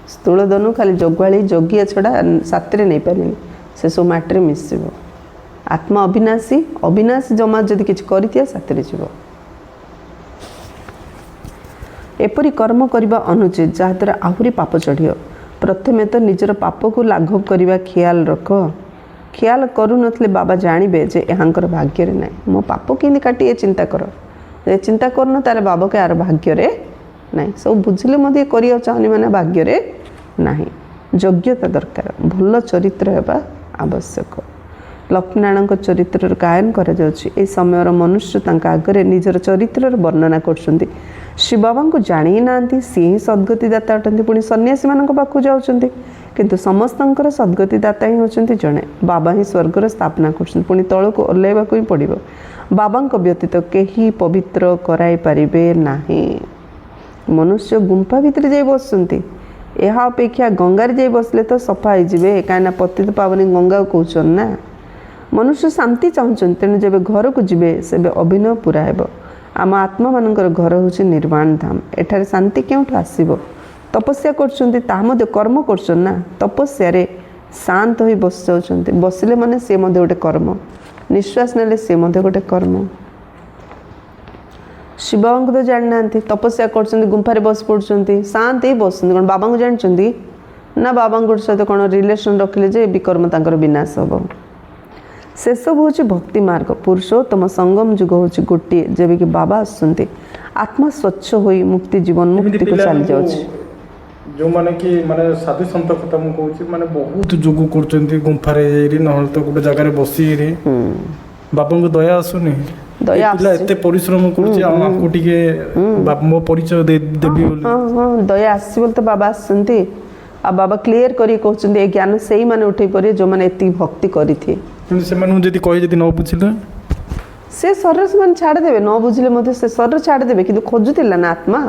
स्थूल धनु खाली जोगुआली जोगिया छड़ा साथी नहीं पारे से सब माटी मिसब आत्मा अविनाशी अविनाशी जमा जदि किछ करितिया साथी जीव एपरी कर्म करने अनुचित जहाद्वारा आहरी पाप चढ़ प्रथमे तो निजर पाप को लाघव करने ख्याल रख ख्याल करू नथले बाबा जानबे जे यहाँकर भाग्य ना मो पाप कि काटी चिंता कर चिंता करन तार बाबा के यार भाग्य ना सब बुझिले मत करिया चाहनी माने भाग्य ना योग्यता दरकार भल चरित्र हेबा आवश्यक लक्ष्मीनारायण चरित्र गायन कर समय मनुष्य आगे निजर चरित्र वर्णना कर शिव बाबा को जानी ना सी ही सद्गतिदाता अटंती पुणी सन्यासी मान पाखु जाऊँच किंतु समस्तंकर सद्गतिदाता ही होती जड़े बाबा ही स्वर्गर स्थापना कर तल को ओह्लैवा ही पड़ो बाबा व्यतीत कहीं पवित्र कराई पारे ना मनुष्य गुंफा भितर जा बसुँच यह अपेक्षा गंगार जा बसले तो सफा हो कहीं पतित पावनी गंगा कहन ना मनुष्य शांति चाहूँ तेणु जब घर को जीवे से अभिनय पूरा हेब आम आत्मा मानकर घर हूँ निर्वाण धाम एठार शांति क्यों आसब तपस्या कर कर्म करना तपस्या शांत हो बस जाऊँ बसिले माने सी गोटे कर्म निश्वास नेले सी गोटे कर्म शिव बाबा तो जानी ना तपस्या कर गुंफारे बस पड़ुंट शांत ही बस कौन बाबा को जानते ना बाबा सहित कौन रिलेसन रखिले जे विकर्म तांकर विनाश हम से सब हूँ भक्ति मार्ग पुरुषोत्तम संगम जुग हूँ गोटे जब कि बाबा आसुँच आत्मा स्वच्छ हो मुक्ति जीवन मुक्ति को चली जाऊँ जो माने कि माने साधु संत कथा मु कहूँ माने बहुत जोग कर गुंफारे न तो गोटे जगार बसी बाबा को दया आसुनी ଦୟା ପିଲା ଏତେ ପରିଶ୍ରମ କରୁଛି ଆଉ ଆକୁ ଟିକେ ମୋ ପରିଚୟ ଦେବି ବୋଲି। ହଁ ହଁ ଦୟା ଆସିଛି ବୋଲି ତ ବାବା ଆସିଛନ୍ତି। ଆଉ ବାବା କ୍ଲିୟର କରିକି କହୁଛନ୍ତି ଏ ଜ୍ଞାନ ସେଇମାନେ ଉଠେଇ ପାରିବେ ଯେଉଁମାନେ ଏତିକି ଭକ୍ତି କରିଥିବେ। କିନ୍ତୁ ସେମାନଙ୍କୁ ଯଦି କହି ଯଦି ନ ବୁଝିଲେ ସେ ଶରୀର ସେମାନେ ଛାଡ଼ିଦେବେ, ନ ବୁଝିଲେ ମଧ୍ୟ ସେ ଶରୀର ଛାଡ଼ିଦେବେ, କିନ୍ତୁ ଖୋଜୁଥିଲା ନା ଆତ୍ମା।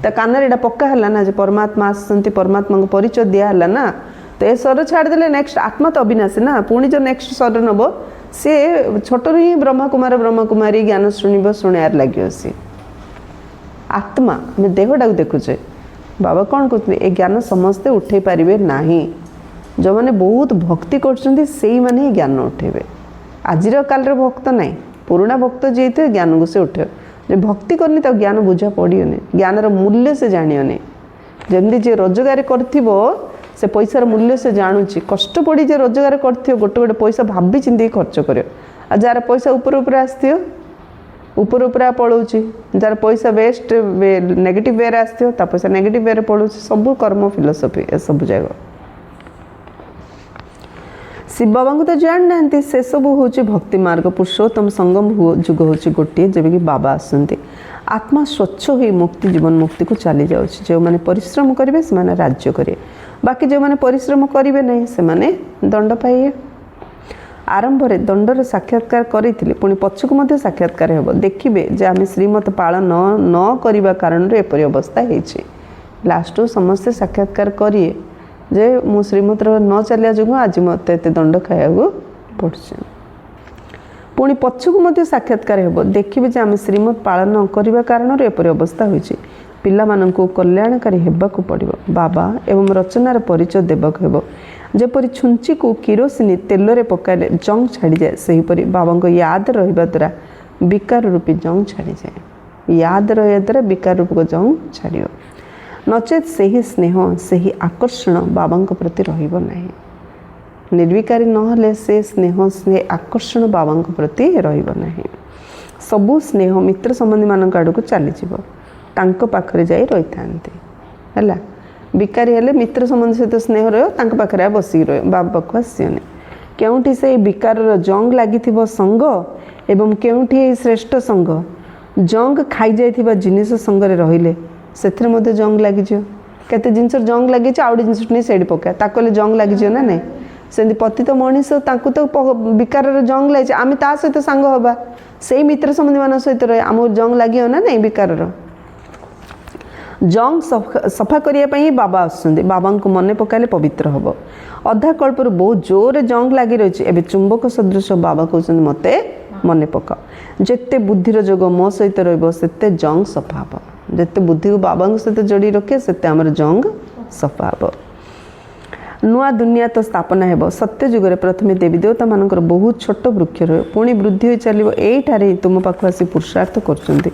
ତା କାନରେ ଏଇଟା ପକ୍କା ହେଲା ନା ଯେ ପରମାତ୍ମା ଆସିଛନ୍ତି, ପରମାତ୍ମାଙ୍କ ପରିଚୟ ଦିଆହେଲା ନା। ତ ଏ ଶରୀର ଛାଡ଼ିଦେଲେ ନେକ୍ସଟ ଆତ୍ମା ତ ଅବିନାଶୀ ନା, ପୁଣି ଯେଉଁ ନେକ୍ସଟ ଶରୀର ନେବ ସିଏ ଛୋଟରୁ ହିଁ ବ୍ରହ୍ମକୁମାରୀ ଜ୍ଞାନ ଶୁଣିବ, ଶୁଣିବାର ଲାଗିବ ସିଏ। ଆତ୍ମା ଆମେ ଦେହଟାକୁ ଦେଖୁଛେ। ବାବା କ'ଣ କହୁଛନ୍ତି ଏ ଜ୍ଞାନ ସମସ୍ତେ ଉଠେଇ ପାରିବେ ନାହିଁ। ଯେଉଁମାନେ ବହୁତ ଭକ୍ତି କରୁଛନ୍ତି ସେଇମାନେ ହିଁ ଜ୍ଞାନ ଉଠେଇବେ। ଆଜିର କାଲର ଭକ୍ତ ନାହିଁ, ପୁରୁଣା ଭକ୍ତ ଯିଏ ହେଇଥିବେ ଜ୍ଞାନକୁ ସେ ଉଠେଇବ। ଯେ ଭକ୍ତି କରିନି ତାକୁ ଜ୍ଞାନ ବୁଝା ପଡ଼ିବନି, ଜ୍ଞାନର ମୂଲ୍ୟ ସେ ଜାଣିବନି। ଯେମିତି ଯିଏ ରୋଜଗାର କରିଥିବ ସେ ପଇସାର ମୂଲ୍ୟ ସେ ଜାଣୁଛି। କଷ୍ଟ ପଡ଼ି ଯେ ରୋଜଗାର କରିଥିବ ଗୋଟେ ଗୋଟେ ପଇସା ଭାବି ଚିନ୍ତିକି ଖର୍ଚ୍ଚ କରିବ। ଆଉ ଯାହାର ପଇସା ଉପରେ ଉପରେ ଆସିଥିବ ଉପରେ ପଳାଉଛି, ଯାହାର ପଇସା ବେଷ୍ଟ ନେଗେଟିଭ୍ ୱେରେ ଆସିଥିବ ତା ପଇସା ନେଗେଟିଭ୍ ୱେରେ ପଳାଉଛି। ସବୁ କର୍ମ ଫିଲୋସଫି ଏସବୁ ଯାକ। ଶିବ ବାବାଙ୍କୁ ତ ଜାଣିନାହାନ୍ତି, ସେସବୁ ହେଉଛି ଭକ୍ତି ମାର୍ଗ। ପୁରୁଷୋତ୍ତମ ସଙ୍ଗମ ଯୁଗ ହେଉଛି ଗୋଟିଏ ଯେବେକି ବାବା ଆସନ୍ତି। ଆତ୍ମା ସ୍ୱଚ୍ଛ ହୋଇ ମୁକ୍ତି ଜୀବନ ମୁକ୍ତିକୁ ଚାଲି ଯାଉଛି। ଯେଉଁମାନେ ପରିଶ୍ରମ କରିବେ ସେମାନେ ରାଜ୍ୟ କରିବେ, ବାକି ଯେଉଁମାନେ ପରିଶ୍ରମ କରିବେ ନାହିଁ ସେମାନେ ଦଣ୍ଡ ପାଇବେ। ଆରମ୍ଭରେ ଦଣ୍ଡର ସାକ୍ଷାତକାର କରିଥିଲେ, ପୁଣି ପଛକୁ ମଧ୍ୟ ସାକ୍ଷାତକାର ହେବ। ଦେଖିବେ ଯେ ଆମେ ଶ୍ରୀମତ ପାଳନ ନ କରିବା କାରଣରୁ ଏପରି ଅବସ୍ଥା ହେଇଛି। ଲାଷ୍ଟକୁ ସମସ୍ତେ ସାକ୍ଷାତକାର କରିବେ ଯେ ମୁଁ ଶ୍ରୀମତର ନ ଚାଲିବା ଯୋଗୁଁ ଆଜି ମୋତେ ଏତେ ଦଣ୍ଡ ଖାଇବାକୁ ପଡ଼ୁଛି। ପୁଣି ପଛକୁ ମଧ୍ୟ ସାକ୍ଷାତକାର ହେବ। ଦେଖିବେ ଯେ ଆମେ ଶ୍ରୀମତ ପାଳନ ନ କରିବା କାରଣରୁ ଏପରି ଅବସ୍ଥା ହୋଇଛି। ପିଲାମାନଙ୍କୁ କଲ୍ୟାଣକାରୀ ହେବାକୁ ପଡ଼ିବ। ବାବା ଏବଂ ରଚନାର ପରିଚୟ ଦେବାକୁ ହେବ। ଯେପରି ଛୁଞ୍ଚିକୁ କିରୋସିନି ତେଲରେ ପକାଇଲେ ଜଙ୍ଗ ଛାଡ଼ିଯାଏ, ସେହିପରି ବାବାଙ୍କ ୟାଦ ରହିବା ଦ୍ୱାରା ବିକାର ରୂପୀ ଜଙ୍ଗ ଛାଡ଼ିଯାଏ। ୟାଦ ରହିବା ଦ୍ୱାରା ବିକାର ରୂପକ ଜଙ୍ଗ ଛାଡ଼ିବ। ନଚେତ୍ ସେହି ସ୍ନେହ ସେହି ଆକର୍ଷଣ ବାବାଙ୍କ ପ୍ରତି ରହିବ ନାହିଁ। ନିର୍ବିକାରୀ ନହେଲେ ସେ ସ୍ନେହ ସେ ଆକର୍ଷଣ ବାବାଙ୍କ ପ୍ରତି ରହିବ ନାହିଁ। ସବୁ ସ୍ନେହ ମିତ୍ର ସମ୍ବନ୍ଧୀମାନଙ୍କ ଆଡ଼କୁ ଚାଲିଯିବ, ତାଙ୍କ ପାଖରେ ଯାଇ ରହିଥାନ୍ତି। ହେଲା, ବିକାରୀ ହେଲେ ମିତ୍ର ସମ୍ବନ୍ଧୀ ସହିତ ସ୍ନେହ ରହିବ, ତାଙ୍କ ପାଖରେ ବସିକି ରହିବ, ବାବା ପାଖକୁ ଆସିବନି। କେଉଁଠି ସେଇ ବିକାରର ଜଙ୍ଗ ଲାଗିଥିବ ସଙ୍ଗ ଏବଂ କେଉଁଠି ଏଇ ଶ୍ରେଷ୍ଠ ସଙ୍ଗ। ଜଙ୍ଗ ଖାଇଯାଇଥିବା ଜିନିଷ ସଙ୍ଗରେ ରହିଲେ ସେଥିରେ ମଧ୍ୟ ଜଙ୍ଗ ଲାଗିଯିବ। କେତେ ଜିନିଷ ଜଙ୍ଗ ଲାଗିଛି, ଆଉ ଗୋଟେ ଜିନିଷ ନେଇ ସେଇଠି ପକାଏ, ତାକୁ ହେଲେ ଜଙ୍ଗ ଲାଗିଯିବ ନା ନାହିଁ। ସେମିତି ପତିତ ମଣିଷ, ତାଙ୍କୁ ତ ବିକାରର ଜଙ୍ଗ ଲାଗିଛି, ଆମେ ତା ସହିତ ସାଙ୍ଗ ହେବା, ସେଇ ମିତ୍ର ସମ୍ବନ୍ଧୀମାନଙ୍କ ସହିତ ରହେ, ଆମକୁ ଜଙ୍ଗ ଲାଗିବ ନା ନାହିଁ ବିକାରର। ଜଙ୍ଗ ସଫା କରିବା ପାଇଁ ହିଁ ବାବା ଆସୁଛନ୍ତି। ବାବାଙ୍କୁ ମନେ ପକାଇଲେ ପବିତ୍ର ହେବ। ଅଧା କଳ୍ପରୁ ବହୁତ ଜୋରରେ ଜଙ୍ଗ ଲାଗି ରହିଛି, ଏବେ ଚୁମ୍ବକ ସଦୃଶ ବାବା କହୁଛନ୍ତି ମୋତେ ମନେ ପକାଅ। ଯେତେ ବୁଦ୍ଧିର ଯୋଗ ମୋ ସହିତ ରହିବ ସେତେ ଜଙ୍ଗ ସଫା ହେବ। ଯେତେ ବୁଦ୍ଧିକୁ ବାବାଙ୍କ ସହିତ ଯୋଡ଼ି ରଖିବେ ସେତେ ଆମର ଜଙ୍ଗ ସଫା ହେବ। ନୂଆ ଦୁନିଆ ତ ସ୍ଥାପନା ହେବ। ସତ୍ୟ ଯୁଗରେ ପ୍ରଥମେ ଦେବୀ ଦେବତାମାନଙ୍କର ବହୁତ ଛୋଟ ବୃକ୍ଷ ରହିବ, ପୁଣି ବୃଦ୍ଧି ହୋଇ ଚାଲିବ। ଏଇଠାରେ ହିଁ ତୁମ ପାଖକୁ ଆସି ପୁରୁଷାର୍ଥ କରୁଛନ୍ତି।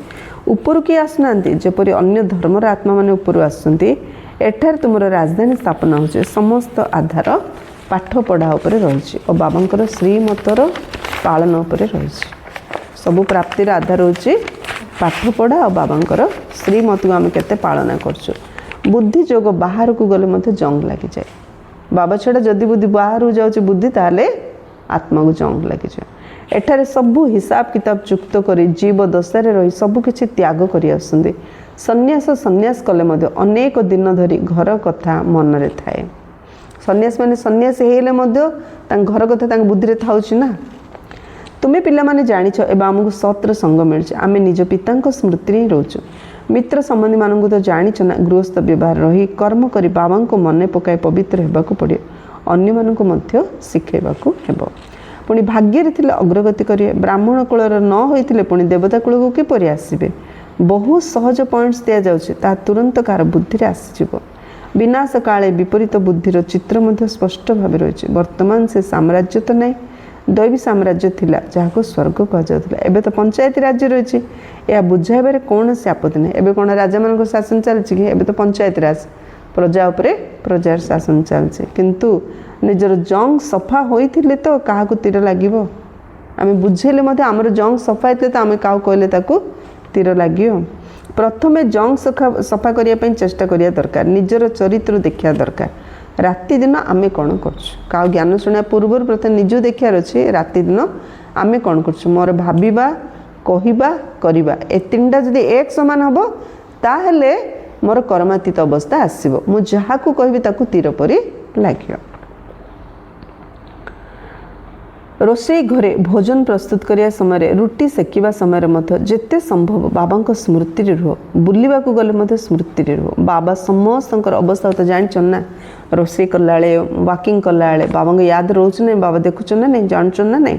ଉପରୁ କିଏ ଆସୁନାହାନ୍ତି, ଯେପରି ଅନ୍ୟ ଧର୍ମର ଆତ୍ମାମାନେ ଉପରୁ ଆସୁଛନ୍ତି। ଏଠାରେ ତୁମର ରାଜଧାନୀ ସ୍ଥାପନା ହେଉଛି। ସମସ୍ତ ଆଧାର ପାଠ ପଢ଼ା ଉପରେ ରହିଛି ଓ ବାବାଙ୍କର ଶ୍ରୀମତର ପାଳନ ଉପରେ ରହିଛି। ସବୁ ପ୍ରାପ୍ତିର ଆଧାର ହେଉଛି ପାଠପଢ଼ା ଆଉ ବାବାଙ୍କର ଶ୍ରୀମତକୁ ଆମେ କେତେ ପାଳନ କରୁଛୁ। ବୁଦ୍ଧି ଯୋଗ ବାହାରକୁ ଗଲେ ମଧ୍ୟ ଜଙ୍ଗ ଲାଗିଯାଏ। ବାବା ଛଡ଼ା ଯଦି ବୁଦ୍ଧି ବାହାରକୁ ଯାଉଛି ବୁଦ୍ଧି, ତାହେଲେ ଆତ୍ମାକୁ ଜଙ୍ଗ ଲାଗିଯାଏ। ଏଠାରେ ସବୁ ହିସାବ କିତାବ ଯୁକ୍ତ କରି ଜୀବ ଦଶାରେ ରହି ସବୁ କିଛି ତ୍ୟାଗ କରି ଆସୁଛନ୍ତି। ସନ୍ନ୍ୟାସ କଲେ ମଧ୍ୟ ଅନେକ ଦିନ ଧରି ଘର କଥା ମନରେ ଥାଏ। ସନ୍ନ୍ୟାସ ହେଇଗଲେ ମଧ୍ୟ ତାଙ୍କ ଘର କଥା ତାଙ୍କ ବୁଦ୍ଧିରେ ଥାଉଛି ନା। ତୁମେ ପିଲାମାନେ ଜାଣିଛ ଏବେ ଆମକୁ ସତ୍ର ସଙ୍ଗ ମିଳୁଛି, ଆମେ ନିଜ ପିତାଙ୍କ ସ୍ମୃତିରେ ହିଁ ରହୁଛୁ। ମିତ୍ର ସମ୍ବନ୍ଧୀମାନଙ୍କୁ ତ ଜାଣିଛ ନା, ଗୃହସ୍ଥ ବ୍ୟବହାର ରହି କର୍ମ କରି ବାବାଙ୍କୁ ମନେ ପକାଇ ପବିତ୍ର ହେବାକୁ ପଡ଼ିବ। ଅନ୍ୟମାନଙ୍କୁ ମଧ୍ୟ ଶିଖାଇବାକୁ ହେବ। ପୁଣି ଭାଗ୍ୟରେ ଥିଲେ ଅଗ୍ରଗତି କରିବେ। ବ୍ରାହ୍ମଣ କୂଳର ନ ହୋଇଥିଲେ ପୁଣି ଦେବତା କୂଳକୁ କିପରି ଆସିବେ। ବହୁତ ସହଜ ପଏଣ୍ଟସ୍ ଦିଆଯାଉଛି, ତାହା ତୁରନ୍ତ କାହାର ବୁଦ୍ଧିରେ ଆସିଯିବ। ବିନାଶ କାଳେ ବିପରୀତ ବୁଦ୍ଧିର ଚିତ୍ର ମଧ୍ୟ ସ୍ପଷ୍ଟ ଭାବେ ରହିଛି। ବର୍ତ୍ତମାନ ସେ ସାମ୍ରାଜ୍ୟ ତ ନାହିଁ, ଦୈବୀ ସାମ୍ରାଜ୍ୟ ଥିଲା ଯାହାକୁ ସ୍ୱର୍ଗ କୁହାଯାଉଥିଲା। ଏବେ ତ ପଞ୍ଚାୟତୀ ରାଜ୍ୟ ରହିଛି। ଏହା ବୁଝାଇବାରେ କୌଣସି ଆପତ୍ତି ନାହିଁ। ଏବେ କ'ଣ ରାଜାମାନଙ୍କ ଶାସନ ଚାଲିଛି କି? ଏବେ ତ ପଞ୍ଚାୟତ ରାଜ, ପ୍ରଜା ଉପରେ ପ୍ରଜାର ଶାସନ ଚାଲିଛି। କିନ୍ତୁ ନିଜର ଜଙ୍ଗ ସଫା ହୋଇଥିଲେ ତ କାହାକୁ ତୀର ଲାଗିବ। ଆମେ ବୁଝେଇଲେ ମଧ୍ୟ ଆମର ଜଙ୍ଗ ସଫା ହେଇଥିଲେ ତ ଆମେ କାହାକୁ କହିଲେ ତାକୁ ତୀର ଲାଗିବ। ପ୍ରଥମେ ଜଙ୍ଗ ସଫା କରିବା ପାଇଁ ଚେଷ୍ଟା କରିବା ଦରକାର। ନିଜର ଚରିତ୍ର ଦେଖିବା ଦରକାର। ରାତିଦିନ ଆମେ କ'ଣ କରୁଛୁ, କାହା ଜ୍ଞାନ ଶୁଣିବା ପୂର୍ବରୁ ପ୍ରଥମେ ନିଜକୁ ଦେଖିବାର ଅଛି। ରାତିଦିନ ଆମେ କ'ଣ କରୁଛୁ, ମୋର ଭାବିବା କହିବା କରିବା ଏ ତିନିଟା ଯଦି ଏକ ସମାନ ହେବ ତାହେଲେ ମୋର କର୍ମାତୀତ ଅବସ୍ଥା ଆସିବ। ମୁଁ ଯାହାକୁ କହିବି ତାକୁ ତୀର ପରି ଲାଗିବ। ରୋଷେଇ ଘରେ ଭୋଜନ ପ୍ରସ୍ତୁତ କରିବା ସମୟରେ ରୁଟି ସେକିବା ସମୟରେ ମଧ୍ୟ ଯେତେ ସମ୍ଭବ ବାବାଙ୍କ ସ୍ମୃତିରେ ରୁହ। ବୁଲିବାକୁ ଗଲେ ମଧ୍ୟ ସ୍ମୃତିରେ ରୁହ। ବାବା ସମସ୍ତଙ୍କର ଅବସ୍ଥା ତ ଜାଣିଛନ୍ତି ନା। ରୋଷେଇ କଲାବେଳେ ୱାକିଂ କଲାବେଳେ ବାବାଙ୍କ ୟାଦ ରହୁଛି ନା ବାବା ଦେଖୁଛନ୍ତି ନା ନାହିଁ ଜାଣୁଛନ୍ତି ନା ନାହିଁ।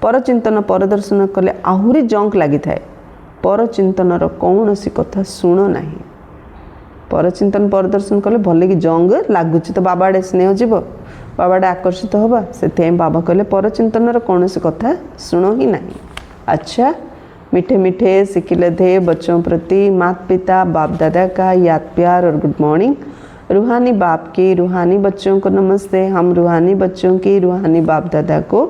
ପରଚିନ୍ତନ ପରଦର୍ଶନ କଲେ ଆହୁରି ଜଙ୍କ ଲାଗିଥାଏ। ପରଚିନ୍ତନର କୌଣସି କଥା ଶୁଣ ନାହିଁ। ପରଚିନ୍ତନ ପରଦର୍ଶନ କଲେ ଭଲକି ଜଙ୍ଗ ଲାଗୁଛି ତ ବାବା ଆଡ଼େ ସ୍ନେହ ଯିବ, ବାବା ଆଡ଼େ ଆକର୍ଷିତ ହେବା। ସେଥିପାଇଁ ବାବା କହିଲେ ପରଚିନ୍ତନର କୌଣସି କଥା ଶୁଣ ହିଁ ନାହିଁ। ଆଚ୍ଛା, मीठे मीठे सिकिले थे बच्चों प्रति माता पिता बाप दादा का याद प्यार और गुड मॉर्निंग। रूहानी बाप की रूहानी बच्चों को नमस्ते। हम रूहानी बच्चों की रूहानी बाप दादा को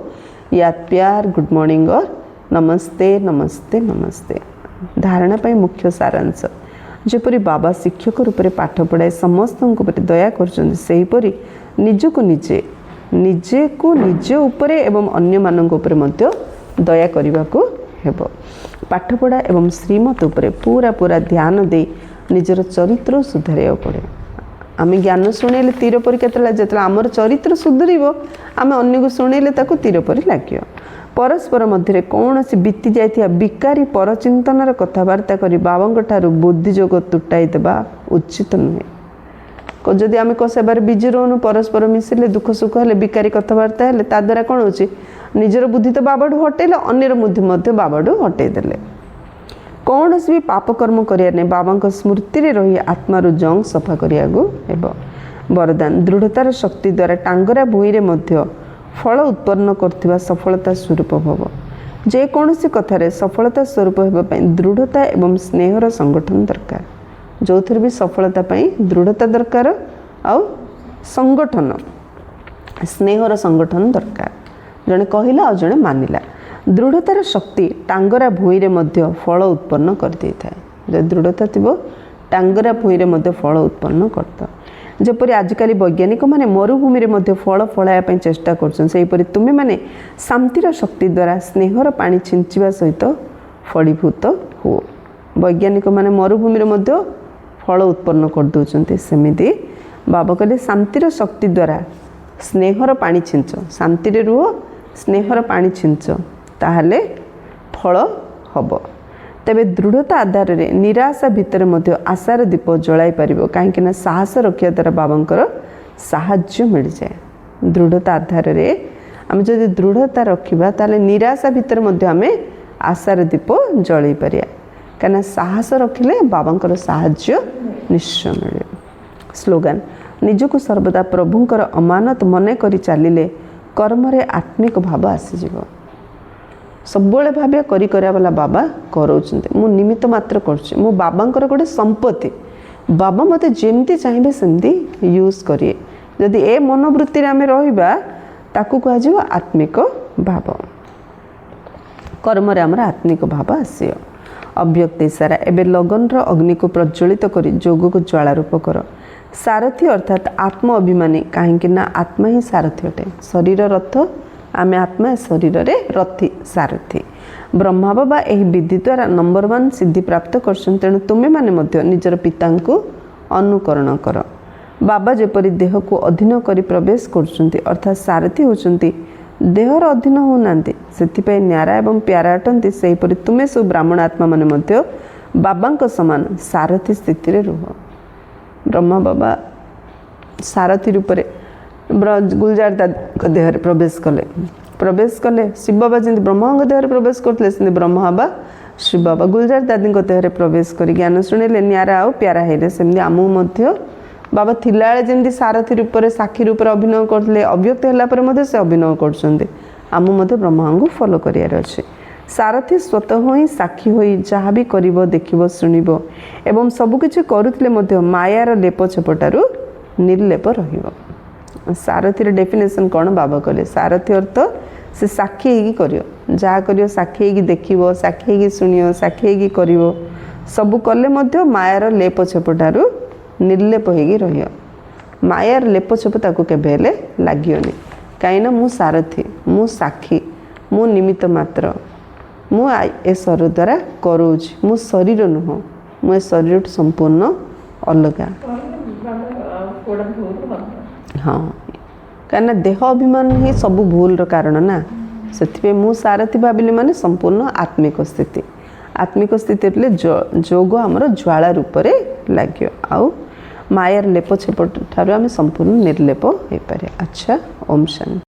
याद प्यार गुड मॉर्निंग और नमस्ते नमस्ते नमस्ते। धारणा पाई मुख्य सारांश जेपरी बाबा शिक्षक रूप में पाठ पढ़ाए समस्त दया करपरी निजको निजे निजे को निज उपरे एवं अन्य मानक उपरे मध्य दया करने को हेब। पाठपढ़ा एवं श्रीमत उपरे पूरा पूरा ध्यान दे निजर चरित्र सुधार पड़े। आम ज्ञान शुणेले तीर परी के जो आमर चरित्र सुधर आम अन्न को शुणेले तीर परी लगे। परस्पर मध्य कौन सी बीती जाइथिया बिकारी परचिंतनर कथबार्ता करी बाबांग ठारू बुद्धिजोग तुटाई देबा उचित नुहे। जदि आम सेबार बिजी रोनु परस्पर मिसिले दुख सुख हेले बिकारी कथबार्ता हेले ता द्वारा कौन होची निजर बुद्धि तो बाबाठू हटेले अन्यर बुद्धि मध्य बाबाठू हटई देले। कौन सी भी पाप कर्म करिया नहीं बाबांक स्मृति रे रही आत्मार जंग सफा करिया हेब। वरदान दृढ़तार शक्ति द्वारा टांगरा भूई रे मध्य फल उत्पन्न करथिबा सफलता स्वरूप भव। जेकोसी कथार सफलता स्वरूप होगापी दृढ़ता एवं स्नेहर संगठन दरकार। जो थी भी सफलता दृढ़ता दरकार आउ संगठन स्नेहर संगठन दरकार। जड़े कहला और जड़े मानिला। दृढ़तार शक्ति टांगरा भूई रे मध्य फल उत्पन्न कर दे था। जो दृढ़ता थी टांगरा भूई रे मध्य फल उत्पन्न करता। जपरि आजिकल वैज्ञानिक माने मरुभूमि रे मध्य फल फलाया चेष्टा करपरि तुम्हें माने शांतिर शक्ति द्वारा स्नेहर पानी छिंचिबा सहित फलीभूत हो। वैज्ञानिक माने मरुभूमि रे मध्य फल उत्पन्न कर दउचंते। सेमिति बाबा कहले शांतिर शक्ति द्वारा स्नेहर पानी छिंच। शांति रे रुह स्नेहर पानी छिंच ताहले फल हब। तेबे दृढ़ता आधार रे निराशा भितर मध्य आशार दीप जलाई पारिबो। काहेकि ना साहस रखिया द्वारा बाबांकर साहाय्य मिल जाए। दृढ़ता आधार रे आम जदि दृढ़ता रखिबा ताले निराशा भितर मध्य आमे आशार दीप जलाई पारिया। काना साहस रखिले बाबांकर साहाय्य निश्चय मिले। स्लोगान निजको सर्वदा प्रभुंकर अमानत मने करी चालिले कर्म रे आत्मिक भाव आसीजिवो। सबुले भाव्य करी करा वाला बाबा कराउछन्ते। मु निमित्त मात्र करछि। मु बाबांकर गोटे संपत्ति। बाबा मते जेमती चाहिए सेमती यूज करिए। जदि ए मनोवृत्ति रे आमे रहिबा ताकू कहा जिवो आत्मिक भाव। कर्म रे हमर आत्मिक भाव आसियो। अव्यक्त इशारा एबे लगन रो अग्नि को प्रज्वलित करी जोग को ज्वाला रूप कर। सारथी अर्थात आत्म अभिमानी। काहेकि ना आत्मा ही सारथी अटे। शरीर रथ आमे आत्मा शरीर रे रथी सारथी। ब्रह्मा बाबा एही विधि द्वारा नंबर 1 सिद्धि प्राप्त करछन। तेणु तुमे माने मध्य निजर पिता को अनुकरण कर। बाबा जेपरी देह को अधीन करी प्रवेश करछन्ती अर्थात सारथी होछन्ती देहर अधीन होनांती। सेथिपय न्यारा एवं प्यारा अटंती। सेहीपरि तुमे सब ब्राह्मण आत्मा माने मध्य बाबांक समान सारथी स्थिति रे रुह। ब्रह्मा बाबा सारथी रूप में गुलजार दादा देह प्रवेश कले शिव बाबा जमी ब्रह्मा देह प्रवेश करते ब्रह्मा बाबा शिव बाबा गुलजार दादी देह प्रवेश कर ज्ञान शुणिले न्यारा आउ प्यारा हेले। सेमती आमू मध्य बाबा थिला जमी सारथी रूप में साक्षी रूप में अभिनय करते अव्यक्त है से अभिनय करमू ब्रह्मा को फॉलो करार अच्छे। सारथी स्वतः ही साक्षी हो जहाँ भी कर देखिब शुणव एवं सबकि करुले मायार लेप छपटारू निर्लेप रहिब। सारथीर डेफिनेशन कौन बाबा कहले सारथी अर्थ से साक्षी कर जहाँ कर साक्षी देखिब साक्षी शुणिव साक्षी कर सबू कले मायार लेप छपटारू निर्लेप हो रही। मायार लेप छप ताकू केबे हेले लागियोनी। कहीं मु सारथी मु साक्षी मु निमित्त मात्र ମୁଁ ଏ ଶରୀର ଦ୍ୱାରା କରୁଛି, ମୁଁ ଶରୀର ନୁହଁ, ମୁଁ ଏ ଶରୀରଠୁ ସମ୍ପୂର୍ଣ୍ଣ ଅଲଗା। ହଁ, କାହିଁକିନା ଦେହ ଅଭିମାନ ହିଁ ସବୁ ଭୁଲର କାରଣ ନା। ସେଥିପାଇଁ ମୁଁ ସାରଥି ଭାବିଲି ମାନେ ସମ୍ପୂର୍ଣ୍ଣ ଆତ୍ମିକ ସ୍ଥିତି। ଆତ୍ମିକ ସ୍ଥିତି ହେଲେ ଯୋଗ ଆମର ଜ୍ୱାଳା ରୂପରେ ଲାଗିବ, ଆଉ ମାୟାର ଲେପ ଛେପ ଠାରୁ ଆମେ ସମ୍ପୂର୍ଣ୍ଣ ନିର୍ଲେପ ହୋଇପାରିବା। ଆଚ୍ଛା, ଓମ୍ ଶାନ୍ତି।